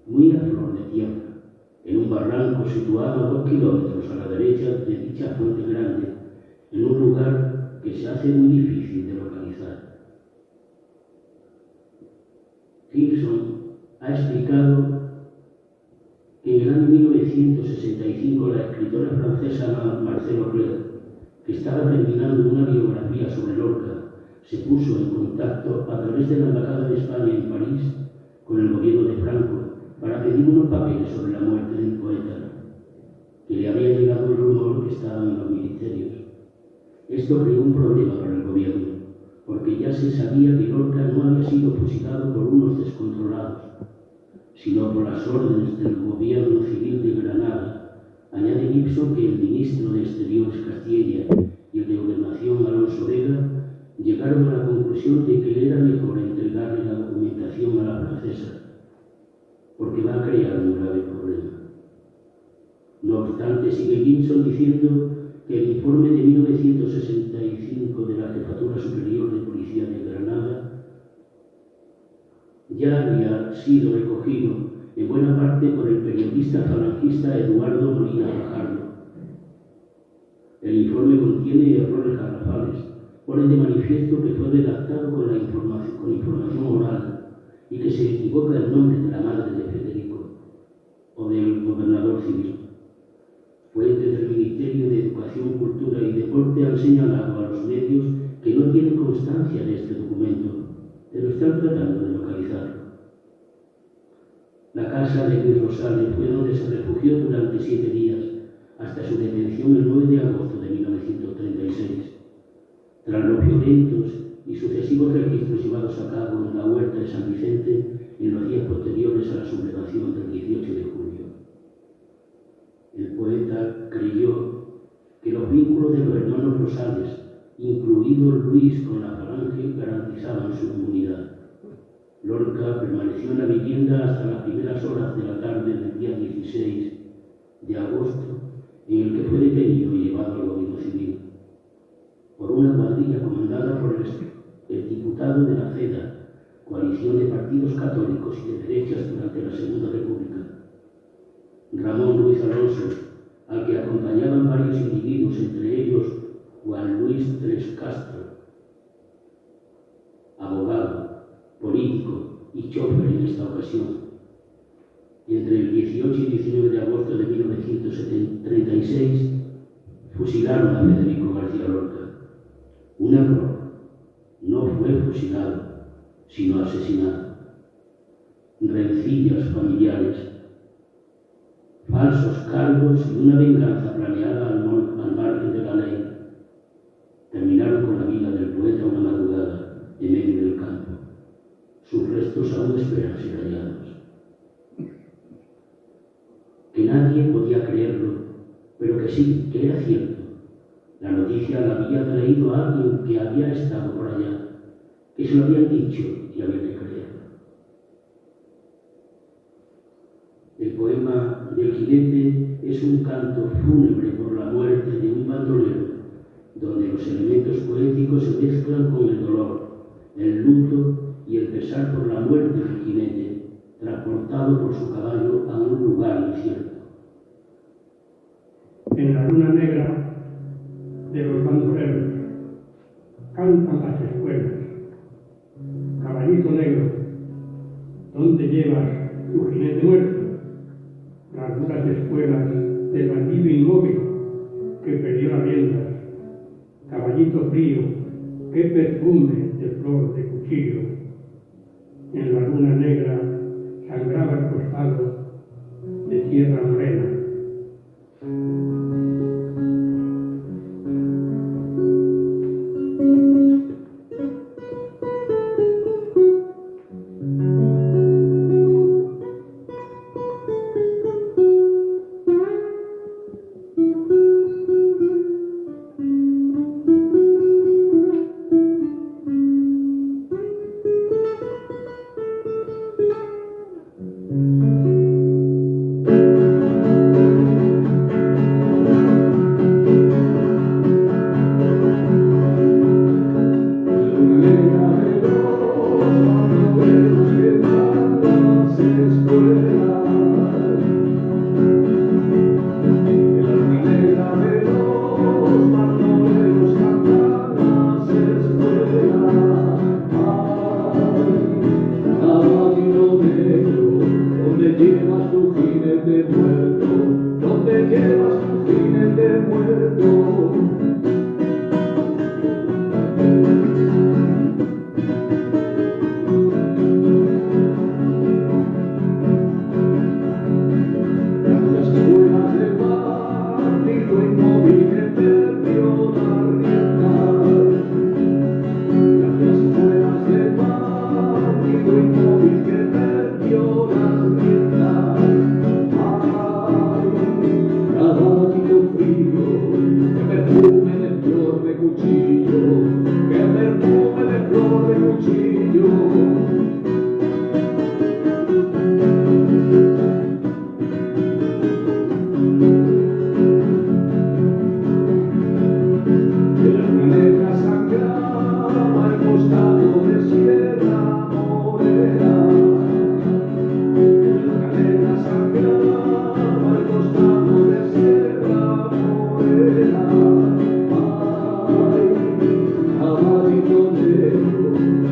muy a flor de tierra, en un barranco situado a 2 kilómetros a la derecha de dicha Fuente Grande, en un lugar que se hace muy difícil de localizar. Gibson ha explicado que en el año 1965 la escritora francesa Marcelle Aurèle, que estaba terminando una biografía sobre Lorca, se puso en contacto a través de la Embajada de España en París con el gobierno de Franco para pedir unos papeles sobre la muerte del poeta, que le había llegado el rumor que estaba en los ministerios. Esto creó un problema para el gobierno, porque ya se sabía que Lorca no había sido fusilado por unos descontrolados, sino por las órdenes del gobierno civil de Granada. Añade Gibson que el ministro de Exteriores Castilla y el de Gobernación Alonso Vega llegaron a la conclusión de que era mejor entregarle la documentación a la francesa, porque va a crear un grave problema. No obstante, sigue Gibson diciendo que el informe de 1965 de la Jefatura Superior de Policía de Granada ya había sido recogido en buena parte por el periodista falangista Eduardo Molina Fajardo. El informe contiene errores garrafales, pone de manifiesto que fue redactado con información oral y que se equivoca el nombre de la madre de Federico o del gobernador civil. Fuentes del Ministerio de Educación, Cultura y Deporte han señalado a los medios que no tienen constancia de este documento, pero están tratando de localizarlo. La casa de Luis Rosales fue donde se refugió durante 7 días, hasta su detención el 9 de agosto de 1936. Tras los violentos y sucesivos registros llevados a cabo en la huerta de San Vicente en los días posteriores a la sublevación del 18 de julio. El poeta creyó que los vínculos de los hermanos Rosales, incluido Luis con la Falange, garantizaban su inmunidad. Lorca permaneció en la vivienda hasta las primeras horas de la tarde del día 16 de agosto, en el que fue detenido y llevado al gobierno civil por una cuadrilla comandada por el el diputado de la CEDA, coalición de partidos católicos y de derechas durante la Segunda República. Ramón Ruiz Alonso, al que acompañaban varios individuos, entre ellos Juan Luis Tres Castro, abogado, político y chofer en esta ocasión. Entre el 18 y 19 de agosto de 1936 fusilaron a Federico García Lorca. Un error, no fue fusilado, sino asesinado. Rencillas familiares, falsos cargos y una venganza planeada al margen de la ley terminaron con la vida del poeta una madrugada en medio del campo. Sus restos aún esperan ser hallados. Que nadie podía creerlo, pero que sí, que era cierto. La noticia la había traído a alguien que había estado por allá, que se lo habían dicho y había que creerlo. El poema del jinete es un canto fúnebre por la muerte de un bandolero, donde los elementos poéticos se mezclan con el dolor, el luto y el pesar por la muerte del jinete, transportado por su caballo a un lugar incierto. En la luna negra de los bandoleros cantan las escuelas. Caballito negro, ¿dónde llevas tu jinete muerto? Las duras escuelas del bandido inmóvil que perdió las riendas. Caballito frío, qué perfume de flor de cuchillo. En la luna negra sangraba el costado de tierra morena.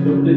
Donde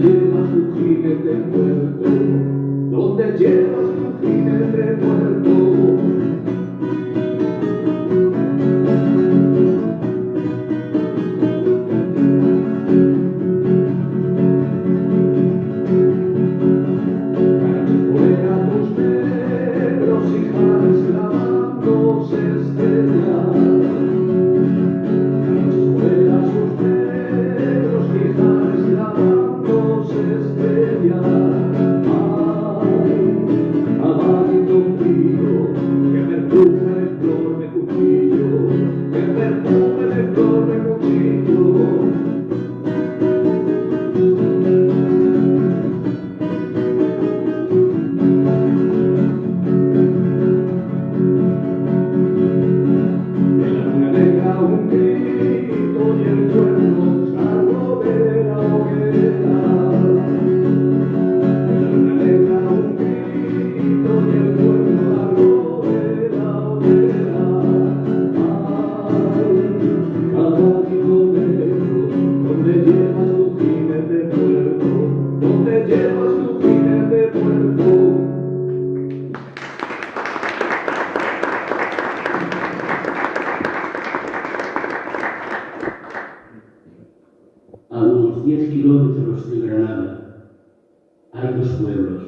hay dos pueblos,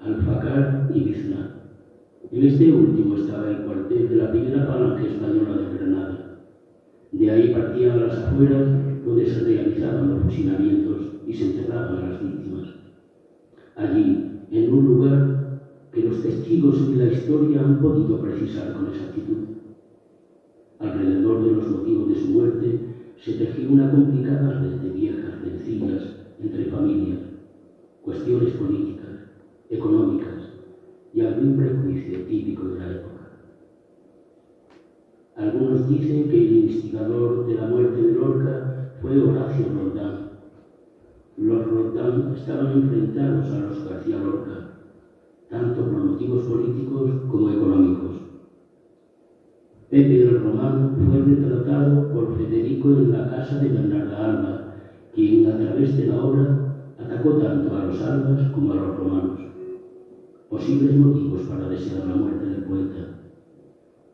Alfacar y Bizna. En este último estaba el cuartel de la primera falange española de Granada. De ahí partían a las afueras, donde se realizaban los fusilamientos y se enterraban a las víctimas. Allí, en un lugar que los testigos de la historia han podido precisar con exactitud. Alrededor de los motivos de su muerte se tejió una complicada red de viejas rencillas entre familias, cuestiones políticas, económicas y algún prejuicio típico de la época. Algunos dicen que el instigador de la muerte de Lorca fue Horacio Roldán. Los Roldán estaban enfrentados a los García Lorca, tanto por motivos políticos como económicos. Pepe el Romano fue retratado por Federico en la casa de Bernarda Alba, quien a través de la obra atacó tanto a los albas como a los romanos. Posibles motivos para desear la muerte del poeta.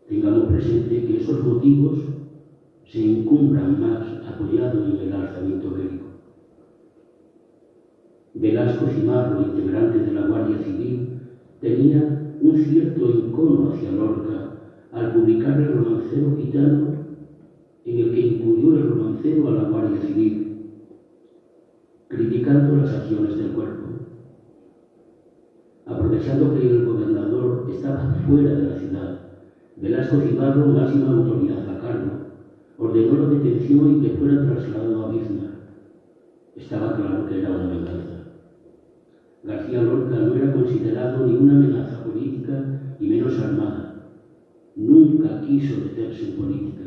Tengamos presente que esos motivos se encumbran más apoyados en el alzamiento bélico. Velasco Cimarro, integrante de la Guardia Civil, tenía un cierto encono hacia Lorca al publicar el romancero gitano, en el que incluyó el romancero a la Guardia Civil, criticando las acciones del cuerpo. Aprovechando que el gobernador estaba fuera de la ciudad, Velasco Cimarro, máxima autoridad a cargo, ordenó la detención y que fuera trasladado a Bizna. Estaba claro que era una venganza. García Lorca no era considerado ninguna amenaza política y menos armada. Nunca quiso meterse en política.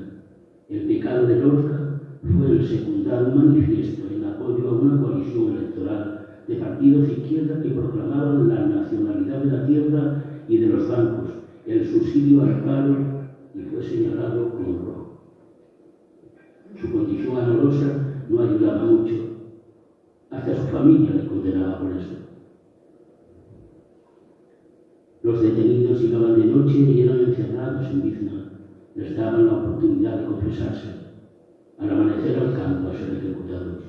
El pecado de Lorca fue el secundar un manifiesto en apoyo a una coalición electoral de partidos de izquierda que proclamaban la nacionalidad de la tierra y de los bancos, el subsidio al paro, y fue señalado como rojo. Su condición amorosa no ayudaba mucho. Hasta su familia le condenaba por eso. Los detenidos llegaban de noche y eran encerrados en Bizna. Les daban la oportunidad de confesarse. Al amanecer al campo a ser ejecutados.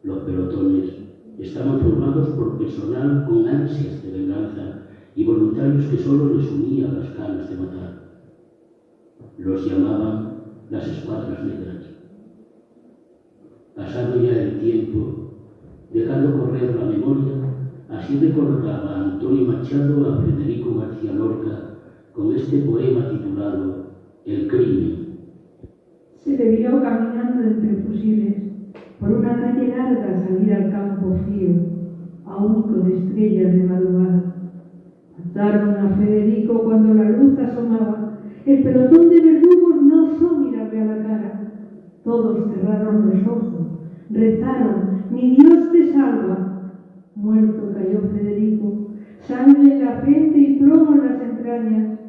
Los pelotones estaban formados por personal con ansias de venganza y voluntarios que solo les unían las ganas de matar. Los llamaban las escuadras negras. Pasado ya el tiempo, dejando correr la memoria, así recordaba Antonio Machado a Federico García Lorca con este poema titulado El crimen. Se le vio caminando entre fusiles por una calle larga a salir al campo frío, aún con estrellas de madrugada. Mataron a Federico cuando la luz asomaba. El pelotón de verdugos no osó mirarle a la cara. Todos cerraron los ojos, rezaron, mi Dios te salva. Muerto cayó Federico, sangre en la frente y plomo en las entrañas.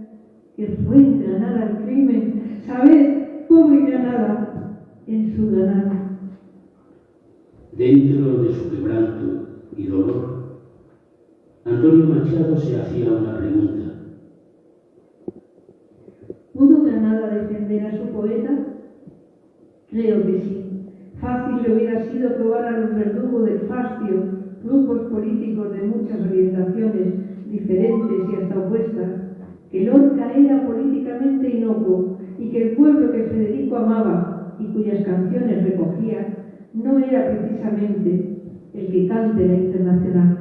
Que fue en Granada el crimen, sabed, pobre Granada, en su Granada. Dentro de su quebranto y dolor, Antonio Machado se hacía una pregunta. ¿Pudo Granada defender a su poeta? Creo que sí. Fácil le hubiera sido probar a los verdugos del Fastio, grupos políticos de muchas orientaciones diferentes y hasta opuestas, que Lorca era políticamente inocuo y que el pueblo que Federico amaba y cuyas canciones recogía no era precisamente el que cante la Internacional.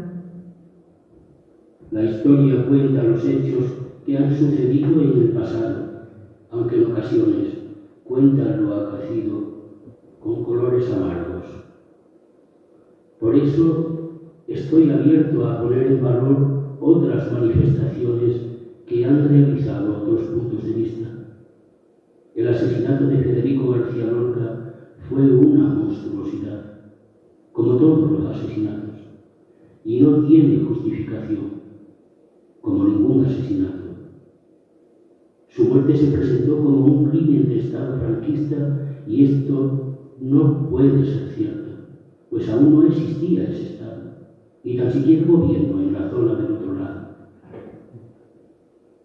La historia cuenta los hechos que han sucedido en el pasado, aunque en ocasiones cuenta lo acaecido con colores amargos. Por eso estoy abierto a poner en valor otras manifestaciones que han realizado otros puntos de vista. El asesinato de Federico García Lorca fue una monstruosidad, como todos los asesinatos, y no tiene justificación, como ningún asesinato. Su muerte se presentó como un crimen de Estado franquista y esto no puede ser cierto, pues aún no existía ese Estado, ni tan siquiera gobierno en la zona del otro lado.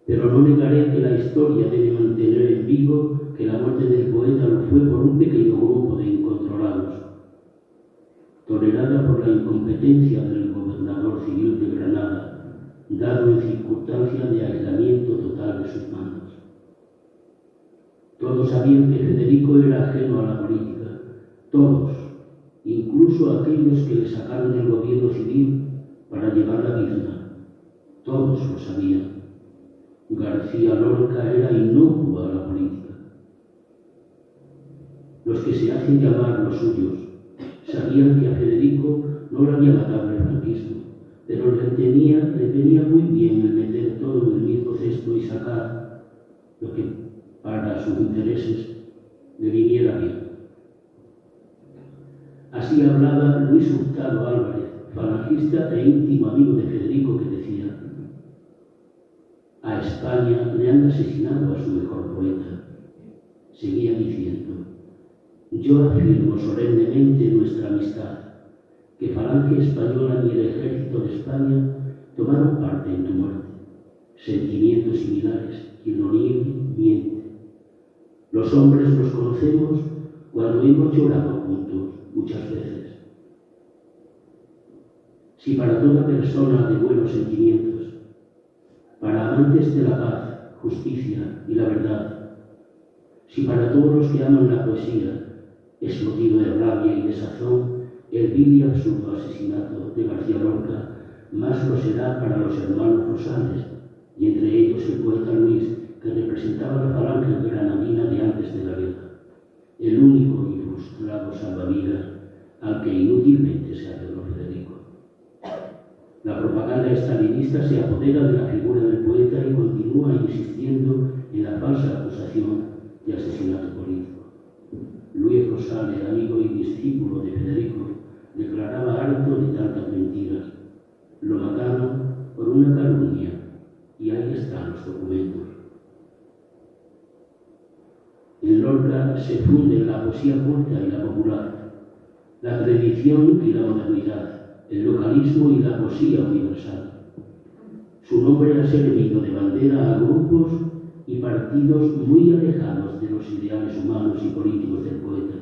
Pero no negaré que la historia debe mantener en vivo que la muerte del poeta lo fue por un pequeño grupo de incontrolados, tolerada por la incompetencia del gobernador dado en circunstancias de aislamiento total de sus manos. Todos sabían que Federico era ajeno a la política, todos, incluso aquellos que le sacaron del gobierno civil para llevar la misma, todos lo sabían. García Lorca era inocuo a la política. Los que se hacen llamar los suyos sabían que a Federico no lo había matado el franquismo, pero le tenía muy bien el meter todo en el mismo cesto y sacar lo que para sus intereses le viniera bien. Así hablaba Luis Hurtado Álvarez, falangista e íntimo amigo de Federico, que decía: a España le han asesinado a su mejor poeta. Seguía diciendo: yo afirmo solemnemente nuestra amistad, que Falange Española y el Ejército de España tomaron parte en tu muerte. Sentimientos similares, quien lo niegue, miente. Los hombres nos conocemos cuando hemos llorado juntos muchas veces. Si para toda persona de buenos sentimientos, para amantes de la paz, justicia y la verdad, si para todos los que aman la poesía es motivo de rabia y desazón el vil y absurdo asesinato de García Lorca, más lo será para los hermanos Rosales, y entre ellos el poeta Luis, que representaba la falange granadina de antes de la guerra, el único y frustrado salvavidas al que inútilmente se aferró Federico. La propaganda estalinista se apodera de la figura del poeta y continúa insistiendo en la falsa acusación de asesinato político. Luis Rosales, amigo y discípulo de Federico, declaraba harto de tantas mentiras. Lo mataron por una calumnia y ahí están los documentos. En Lorca se funden la poesía culta y la popular, la tradición y la modernidad, el localismo y la poesía universal. Su nombre ha servido de bandera a grupos y partidos muy alejados de los ideales humanos y políticos del poeta.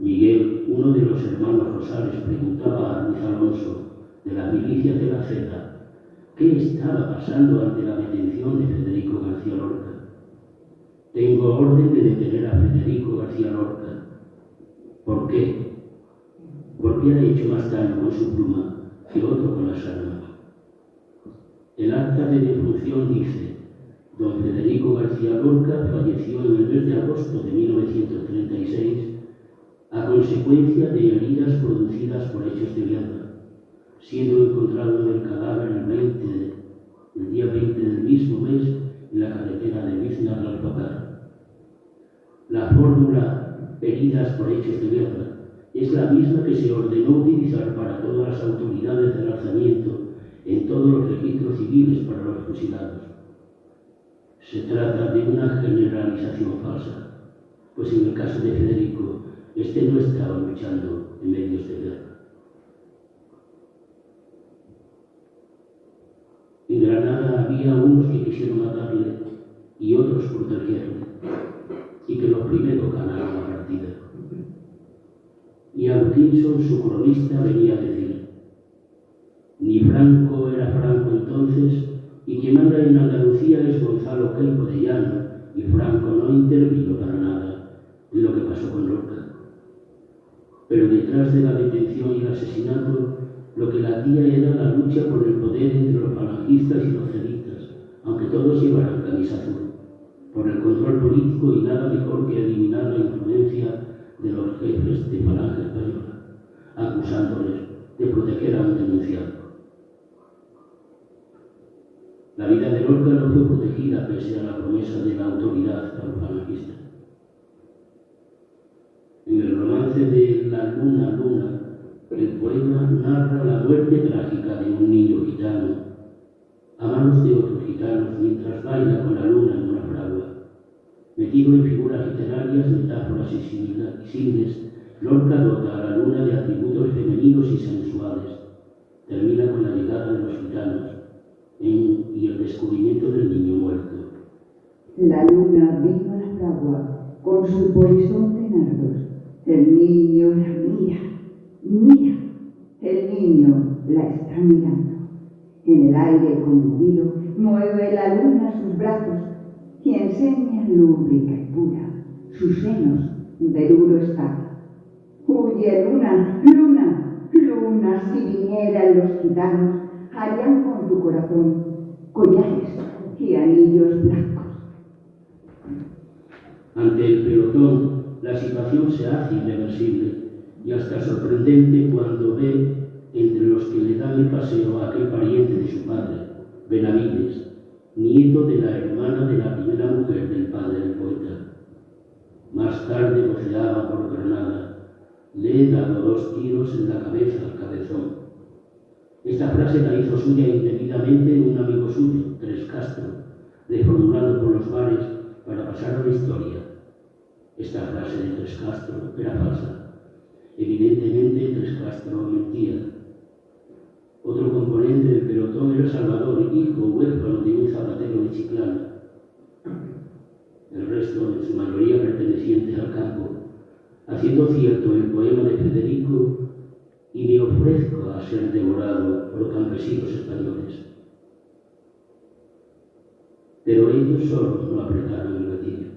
Miguel, uno de los hermanos Rosales, preguntaba a Luis Alonso, de las milicias de la Z, qué estaba pasando ante la detención de Federico García Lorca. Tengo orden de detener a Federico García Lorca. ¿Por qué? Porque ha hecho más daño con su pluma que otro con las armas. El acta de defunción dice: don Federico García Lorca falleció en el mes de agosto de 1936 a consecuencia de heridas producidas por hechos de guerra, siendo encontrado en el cadáver el día 20 del mismo mes en la carretera de Biznar al Alfacar. La fórmula heridas por hechos de guerra es la misma que se ordenó utilizar para todas las autoridades del alzamiento en todos los registros civiles para los fusilados. Se trata de una generalización falsa, pues en el caso de Federico, este no estaba luchando en medios de guerra. En Granada había unos que quisieron matarle y otros protegerle, y que los primeros ganaron la partida. Y Atkinson, su cronista, venía a decir: ni Franco era Franco entonces, y quien manda en Andalucía es Gonzalo Queipo de Llano, y Franco no intervino para nada en lo que pasó con Lorca. Pero detrás de la detención y el asesinato, lo que latía era la lucha por el poder entre los falangistas y los ceristas, aunque todos llevaran camisa azul, por el control político, y nada mejor que eliminar la influencia de los jefes de Falange Española, acusándoles de proteger a un denunciado. La vida de Lorca no fue protegida pese a la promesa de la autoridad a los falangistas. En el romance de La Luna, Luna, el poema narra la muerte trágica de un niño gitano a manos de otros gitanos mientras baila con la luna en una fragua. Metido en figuras literarias, metáforas y símiles, Lorca dota a la luna de atributos femeninos y sensuales. Termina con la llegada de los gitanos y el descubrimiento del niño muerto. La luna vino a la fragua con su polizón de nardos. El niño la mira, mira. El niño la está mirando. En el aire conmovido mueve la luna sus brazos y enseña lúbrica y pura sus senos de duro estado. Huye luna, luna, luna, si vinieran los gitanos, harían con tu corazón collares y anillos blancos. Ante el pelotón, la situación se hace irreversible y hasta sorprendente cuando ve entre los que le dan el paseo a aquel pariente de su padre, Benavides, nieto de la hermana de la primera mujer del padre del poeta. Más tarde voceaba por Granada: le he dado 2 tiros en la cabeza al cabezón. Esta frase la hizo suya indebidamente un amigo suyo, Tres Castro, reformulando por los bares para pasar a la historia. Esta frase de Tres Castro era falsa. Evidentemente Tres Castro mentía. Otro componente del pelotón era Salvador, hijo huérfano de un zapatero de Chiclana. El resto, en su mayoría pertenecientes al campo, haciendo cierto el poema de Federico: y me ofrezco a ser devorado por campesinos españoles. Pero ellos solos no apretaron el gatillo.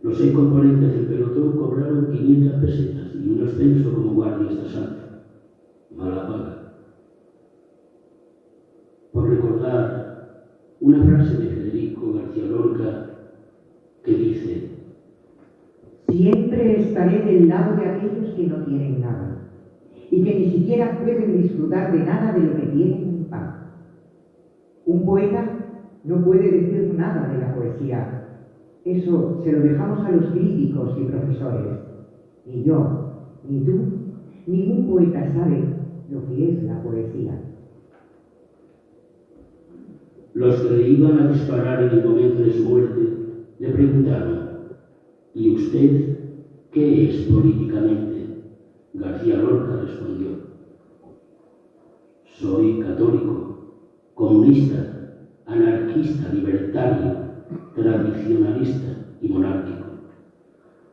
Los 6 componentes del pelotón cobraron 500 pesetas y un ascenso como guardias de asalto. Mala paga. Por recordar una frase de Federico García Lorca que dice: siempre estaré del lado de aquellos que no tienen nada y que ni siquiera pueden disfrutar de nada de lo que tienen en paz. Un poeta no puede decir nada de la poesía. Eso se lo dejamos a los críticos y profesores. Ni yo, ni tú, ningún poeta sabe lo que es la poesía. Los que le iban a disparar en el momento de su muerte le preguntaron: ¿y usted qué es políticamente? García Lorca respondió: soy católico, comunista, anarquista, libertario, tradicionalista y monárquico.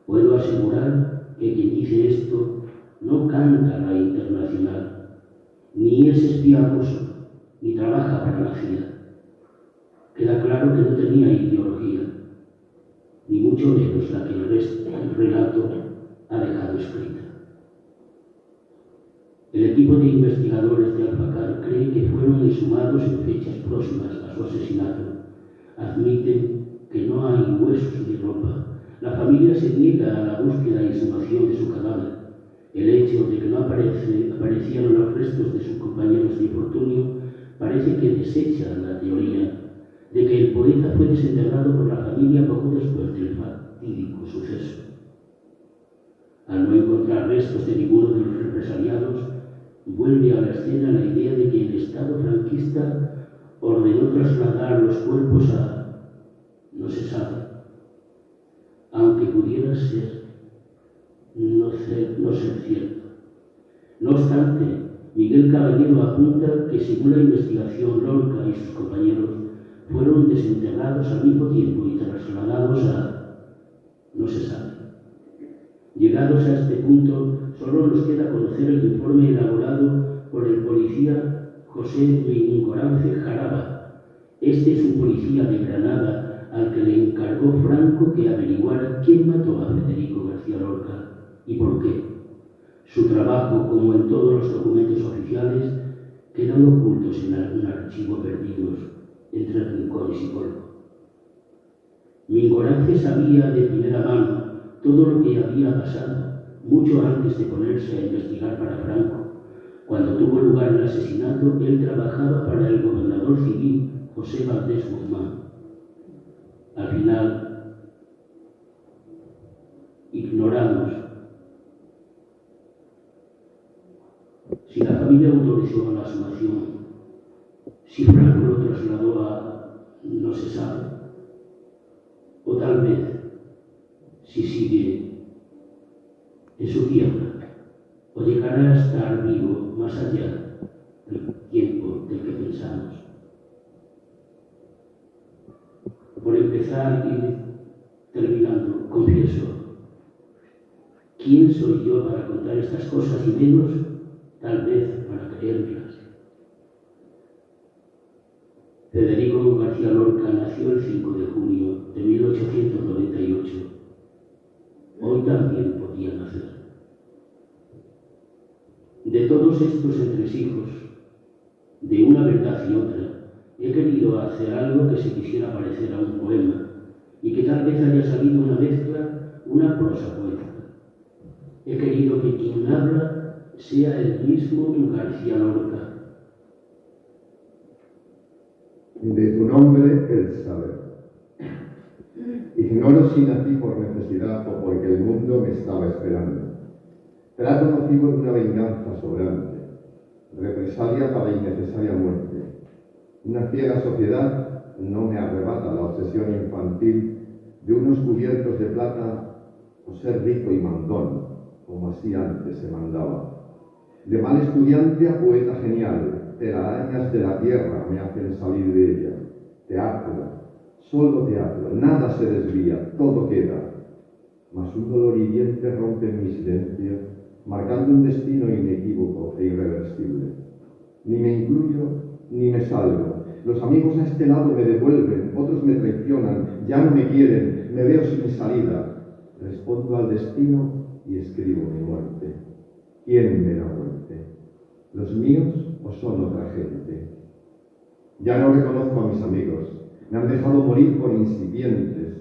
Puedo asegurar que quien dice esto no canta la Internacional, ni es espía ruso, ni trabaja para la CIA. Queda claro que no tenía ideología, ni mucho menos la que el relato ha dejado escrita. El equipo de investigadores de Alfacar cree que fueron exhumados en fechas próximas a su asesinato. Admiten que no hay huesos ni ropa. La familia se niega a la búsqueda y exhumación de su cadáver. El hecho de que no aparecieron los restos de sus compañeros de infortunio parece que desecha la teoría de que el poeta fue desenterrado por la familia poco después del fatídico suceso. Al no encontrar restos de ninguno de los represaliados, vuelve a la escena la idea de que el Estado franquista ordenó trasladar los cuerpos a... no se sabe. Aunque pudiera ser, no ser cierto. No obstante, Miguel Caballero apunta que según la investigación, Lorca y sus compañeros fueron desenterrados al mismo tiempo y trasladados a... no se sabe. Llegados a este punto, solo nos queda conocer el informe elaborado por el policía José Mingorance Jaraba. Este es un policía de Granada al que le encargó Franco que averiguara quién mató a Federico García Lorca y por qué. Su trabajo, como en todos los documentos oficiales, quedan ocultos en algún archivo perdidos entre rincones y polvo. Mingorance sabía de primera mano todo lo que había pasado mucho antes de ponerse a investigar para Franco. Cuando tuvo lugar el asesinato, él trabajaba para el gobernador civil José Valdés Guzmán. Al final, ignoramos si la familia autorizó la exhumación, si Franco lo trasladó a... no se sabe. O tal vez, si sigue en su tierra, o llegará a estar vivo más allá del tiempo del que pensamos. Por empezar y terminando, confieso, ¿quién soy yo para contar estas cosas y menos, tal vez, para creerlas? Federico García Lorca nació el 5 de junio de 1898. Hoy también podía nacer. De todos estos entresijos, de una verdad y otra, he querido hacer algo que se quisiera parecer a un poema y que tal vez haya salido una mezcla, una prosa poética. He querido que quien habla sea el mismo García Lorca. De tu nombre el saber. Ignoro si nací por necesidad o porque el mundo me estaba esperando. Trato nocivo de una venganza sobrante, represalia para innecesaria muerte. Una ciega sociedad no me arrebata la obsesión infantil de unos cubiertos de plata o ser rico y mandón, como así antes se mandaba. De mal estudiante a poeta genial, telarañas de la tierra me hacen salir de ella. Teatro, solo teatro, nada se desvía, todo queda. Mas un dolor hiriente rompe mi silencio, marcando un destino inequívoco e irreversible. Ni me incluyo, ni me salgo. Los amigos a este lado me devuelven, otros me traicionan, ya no me quieren, me veo sin salida. Respondo al destino y escribo mi muerte. ¿Quién me da muerte? ¿Los míos o son otra gente? Ya no reconozco a mis amigos. Me han dejado morir por incipientes.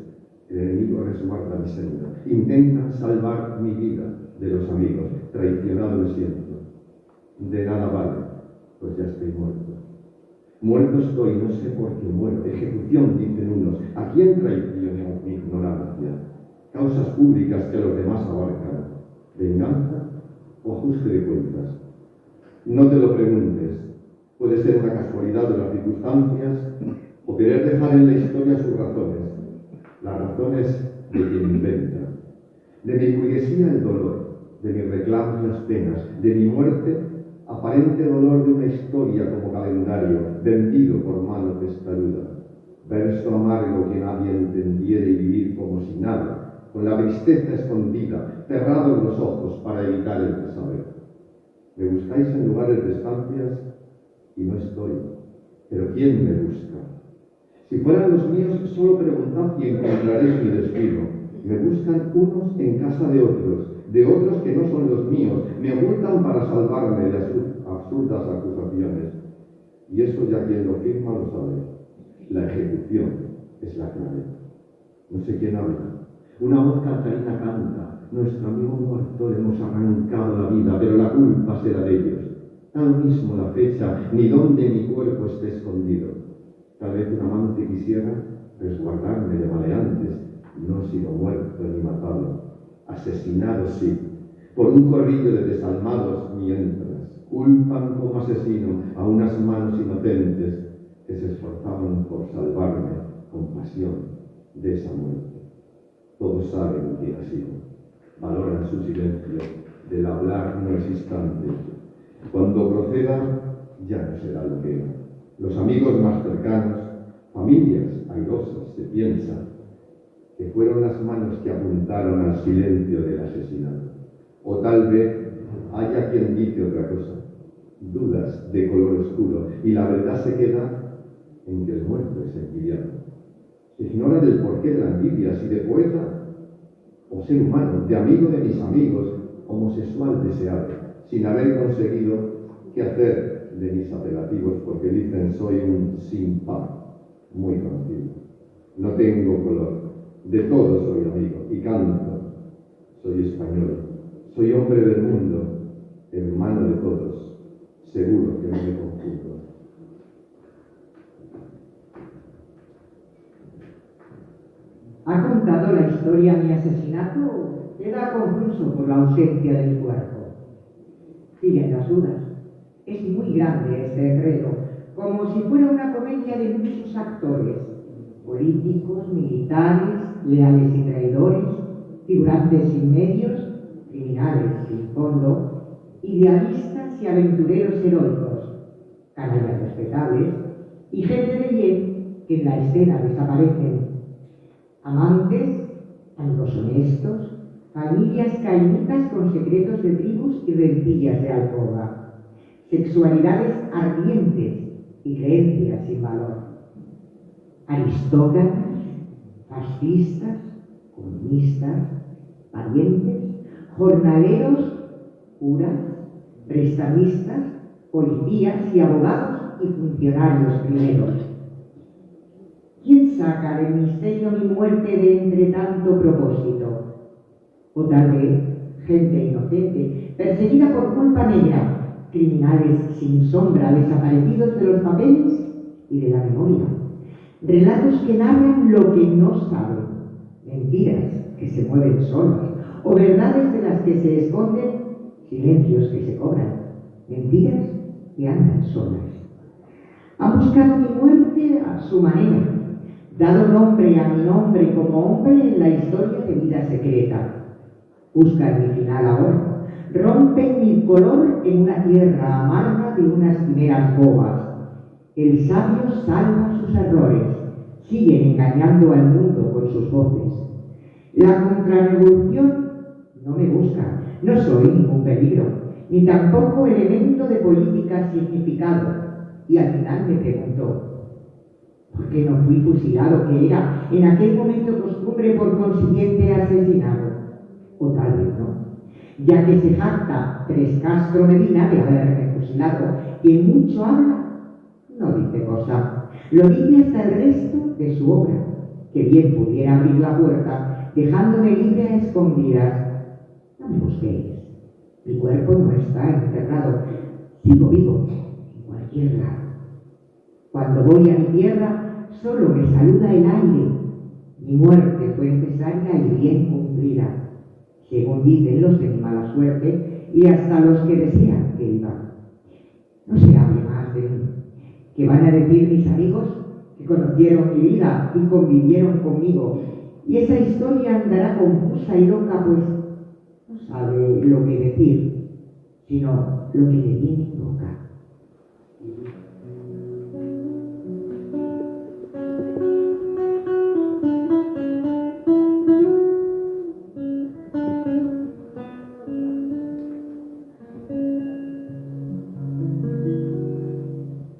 El enemigo resguarda mi senda. Intentan salvar mi vida de los amigos. Traicionado me siento. De nada vale, pues ya estoy muerto. Muerto estoy, no sé por qué muero. Ejecución, dicen unos. ¿A quién traicionó mi ignorancia? Causas públicas que los demás abarcan. ¿Venganza o ajuste de cuentas? No te lo preguntes. Puede ser una casualidad de las circunstancias o querer dejar en la historia sus razones. Las razones de quien inventa. De mi burguesía el dolor, de mis reclamos las penas, de mi muerte aparente dolor de una historia como calendario, vendido por mano testaruda. Verso amargo que nadie entendiera y vivir como si nada, con la tristeza escondida, cerrados los ojos para evitar el saber. Me buscáis en lugares de estancias y no estoy, pero ¿quién me busca? Si fueran los míos, solo preguntad y encontraréis mi destino. Me buscan unos en casa de otros que no son los míos, me ocultan para salvarme de absurdas acusaciones. Y eso ya quien lo firma lo sabe. La ejecución es la clave. No sé quién habla. Una voz cantarina canta. Nuestro amigo muerto le hemos arrancado la vida, pero la culpa será de ellos. Da lo mismo la fecha, ni dónde mi cuerpo esté escondido. Tal vez un amante quisiera resguardarme de maleantes. No he sido muerto ni matado. Asesinado sí, por un corrillo de desalmados mientras culpan como asesino a unas manos inocentes que se esforzaban por salvarme con pasión de esa muerte. Todos saben quién ha sido, valoran su silencio del hablar no existante. Cuando proceda, ya no será lo que era. Los amigos más cercanos, familias airosas, se piensa que fueron las manos que apuntaron al silencio del asesinato. O tal vez haya quien dice otra cosa, dudas de color oscuro, y la verdad se queda en que el muerto es envidiado. Se ignora del porqué de la envidia, si de poeta o ser humano, de amigo de mis amigos, homosexual deseado, sin haber conseguido qué hacer de mis apelativos, porque dicen soy un sin par, muy conocido. No tengo color, de todos soy amigo y canto. Soy español, soy hombre del mundo, hermano de todos, seguro que no me confundo. ¿Ha contado la historia mi asesinato? Queda confuso por la ausencia de mi cuerpo. Siguen las dudas. Es muy grande este enredo, como si fuera una comedia de muchos actores, políticos, militares, leales y traidores, figurantes sin medios, criminales sin fondo, idealistas y aventureros heroicos, canallas respetables y gente de bien que en la escena desaparecen. Amantes, amigos honestos, familias caínitas con secretos de tribus y rencillas de alcoba, sexualidades ardientes y creencias sin valor. aristócratas, fascistas, comunistas, parientes, jornaleros, curas, prestamistas, policías y abogados y funcionarios primeros. ¿Quién saca del misterio mi muerte de entre tanto propósito? O tal vez gente inocente, perseguida por culpa negra, criminales sin sombra, desaparecidos de los papeles y de la memoria, relatos que narran lo que no saben, mentiras que se mueven solas, o verdades de las que se esconden silencios que se cobran, mentiras que andan solas. Han buscado mi muerte a su manera, dado nombre a mi nombre como hombre en la historia de vida secreta. Buscan mi final ahora, rompen mi color en una tierra amarga de unas quimeras bobas. El sabio salva sus errores, siguen engañando al mundo con sus voces. La contrarrevolución no me busca, no soy ningún peligro, ni tampoco elemento de política significado. Y al final me preguntó, ¿por qué no fui fusilado, que era en aquel momento costumbre, por consiguiente asesinado? O tal vez no, ya que se jacta Tres Castro Medina de haberme fusilado, y mucho habla, no dice cosa, lo dice hasta el resto de su obra, que bien pudiera abrir la puerta, dejándome libre a escondidas. No me busquéis, mi cuerpo no está enterrado, sigo vivo en cualquier lado. Cuando voy a mi tierra, solo me saluda el aire. Mi muerte fue necesaria y bien cumplida, según dicen los de mi mala suerte y hasta los que desean que viva. No se hable más de mí, que van a decir mis amigos que conocieron mi vida y convivieron conmigo, y esa historia andará confusa y loca, pues no sabe lo que decir, sino lo que le viene en boca.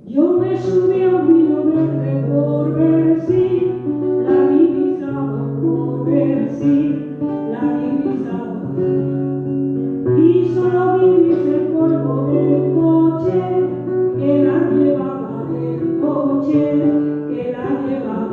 Yo me subí a un vino verde por ver si la divisaba, por ver si la divisaba. Y solo vi el polvo del coche que la llevaba, el coche que la llevaba.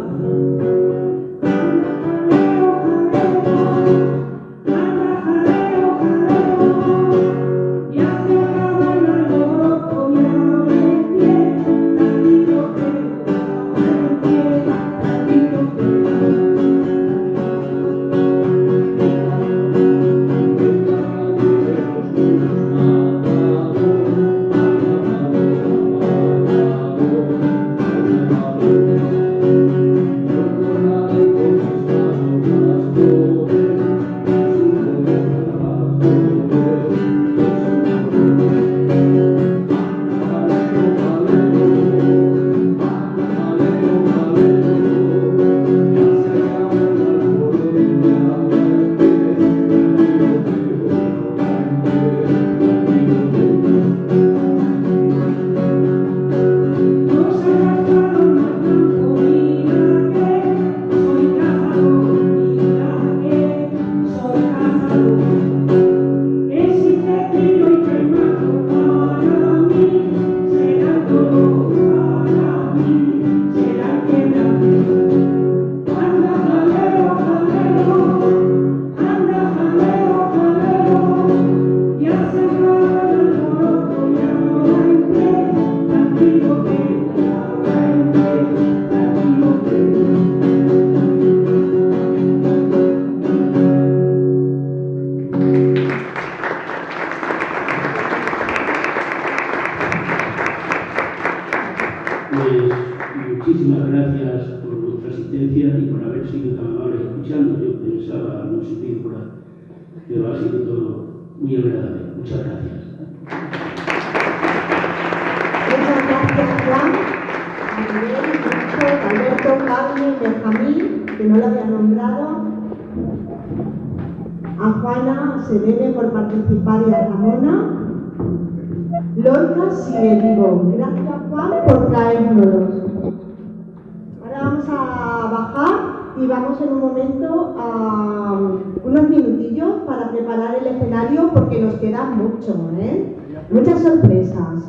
Muchísimas gracias por vuestra asistencia y por haber sido tan amables escuchando. Yo pensaba no subir por ahí, pero ha sido todo muy agradable. Muchas gracias. Muchas gracias, Juan, a Miguel, Nacho, Alberto, Carmen, Benjamín, que no lo había nombrado, a Juana Sedene por participar y a Ramona. Lorca sigue vivo. Gracias, Juan, por traérnoslos. Ahora vamos a y vamos en un momento a unos minutillos para preparar el escenario porque nos queda mucho, muchas sorpresas.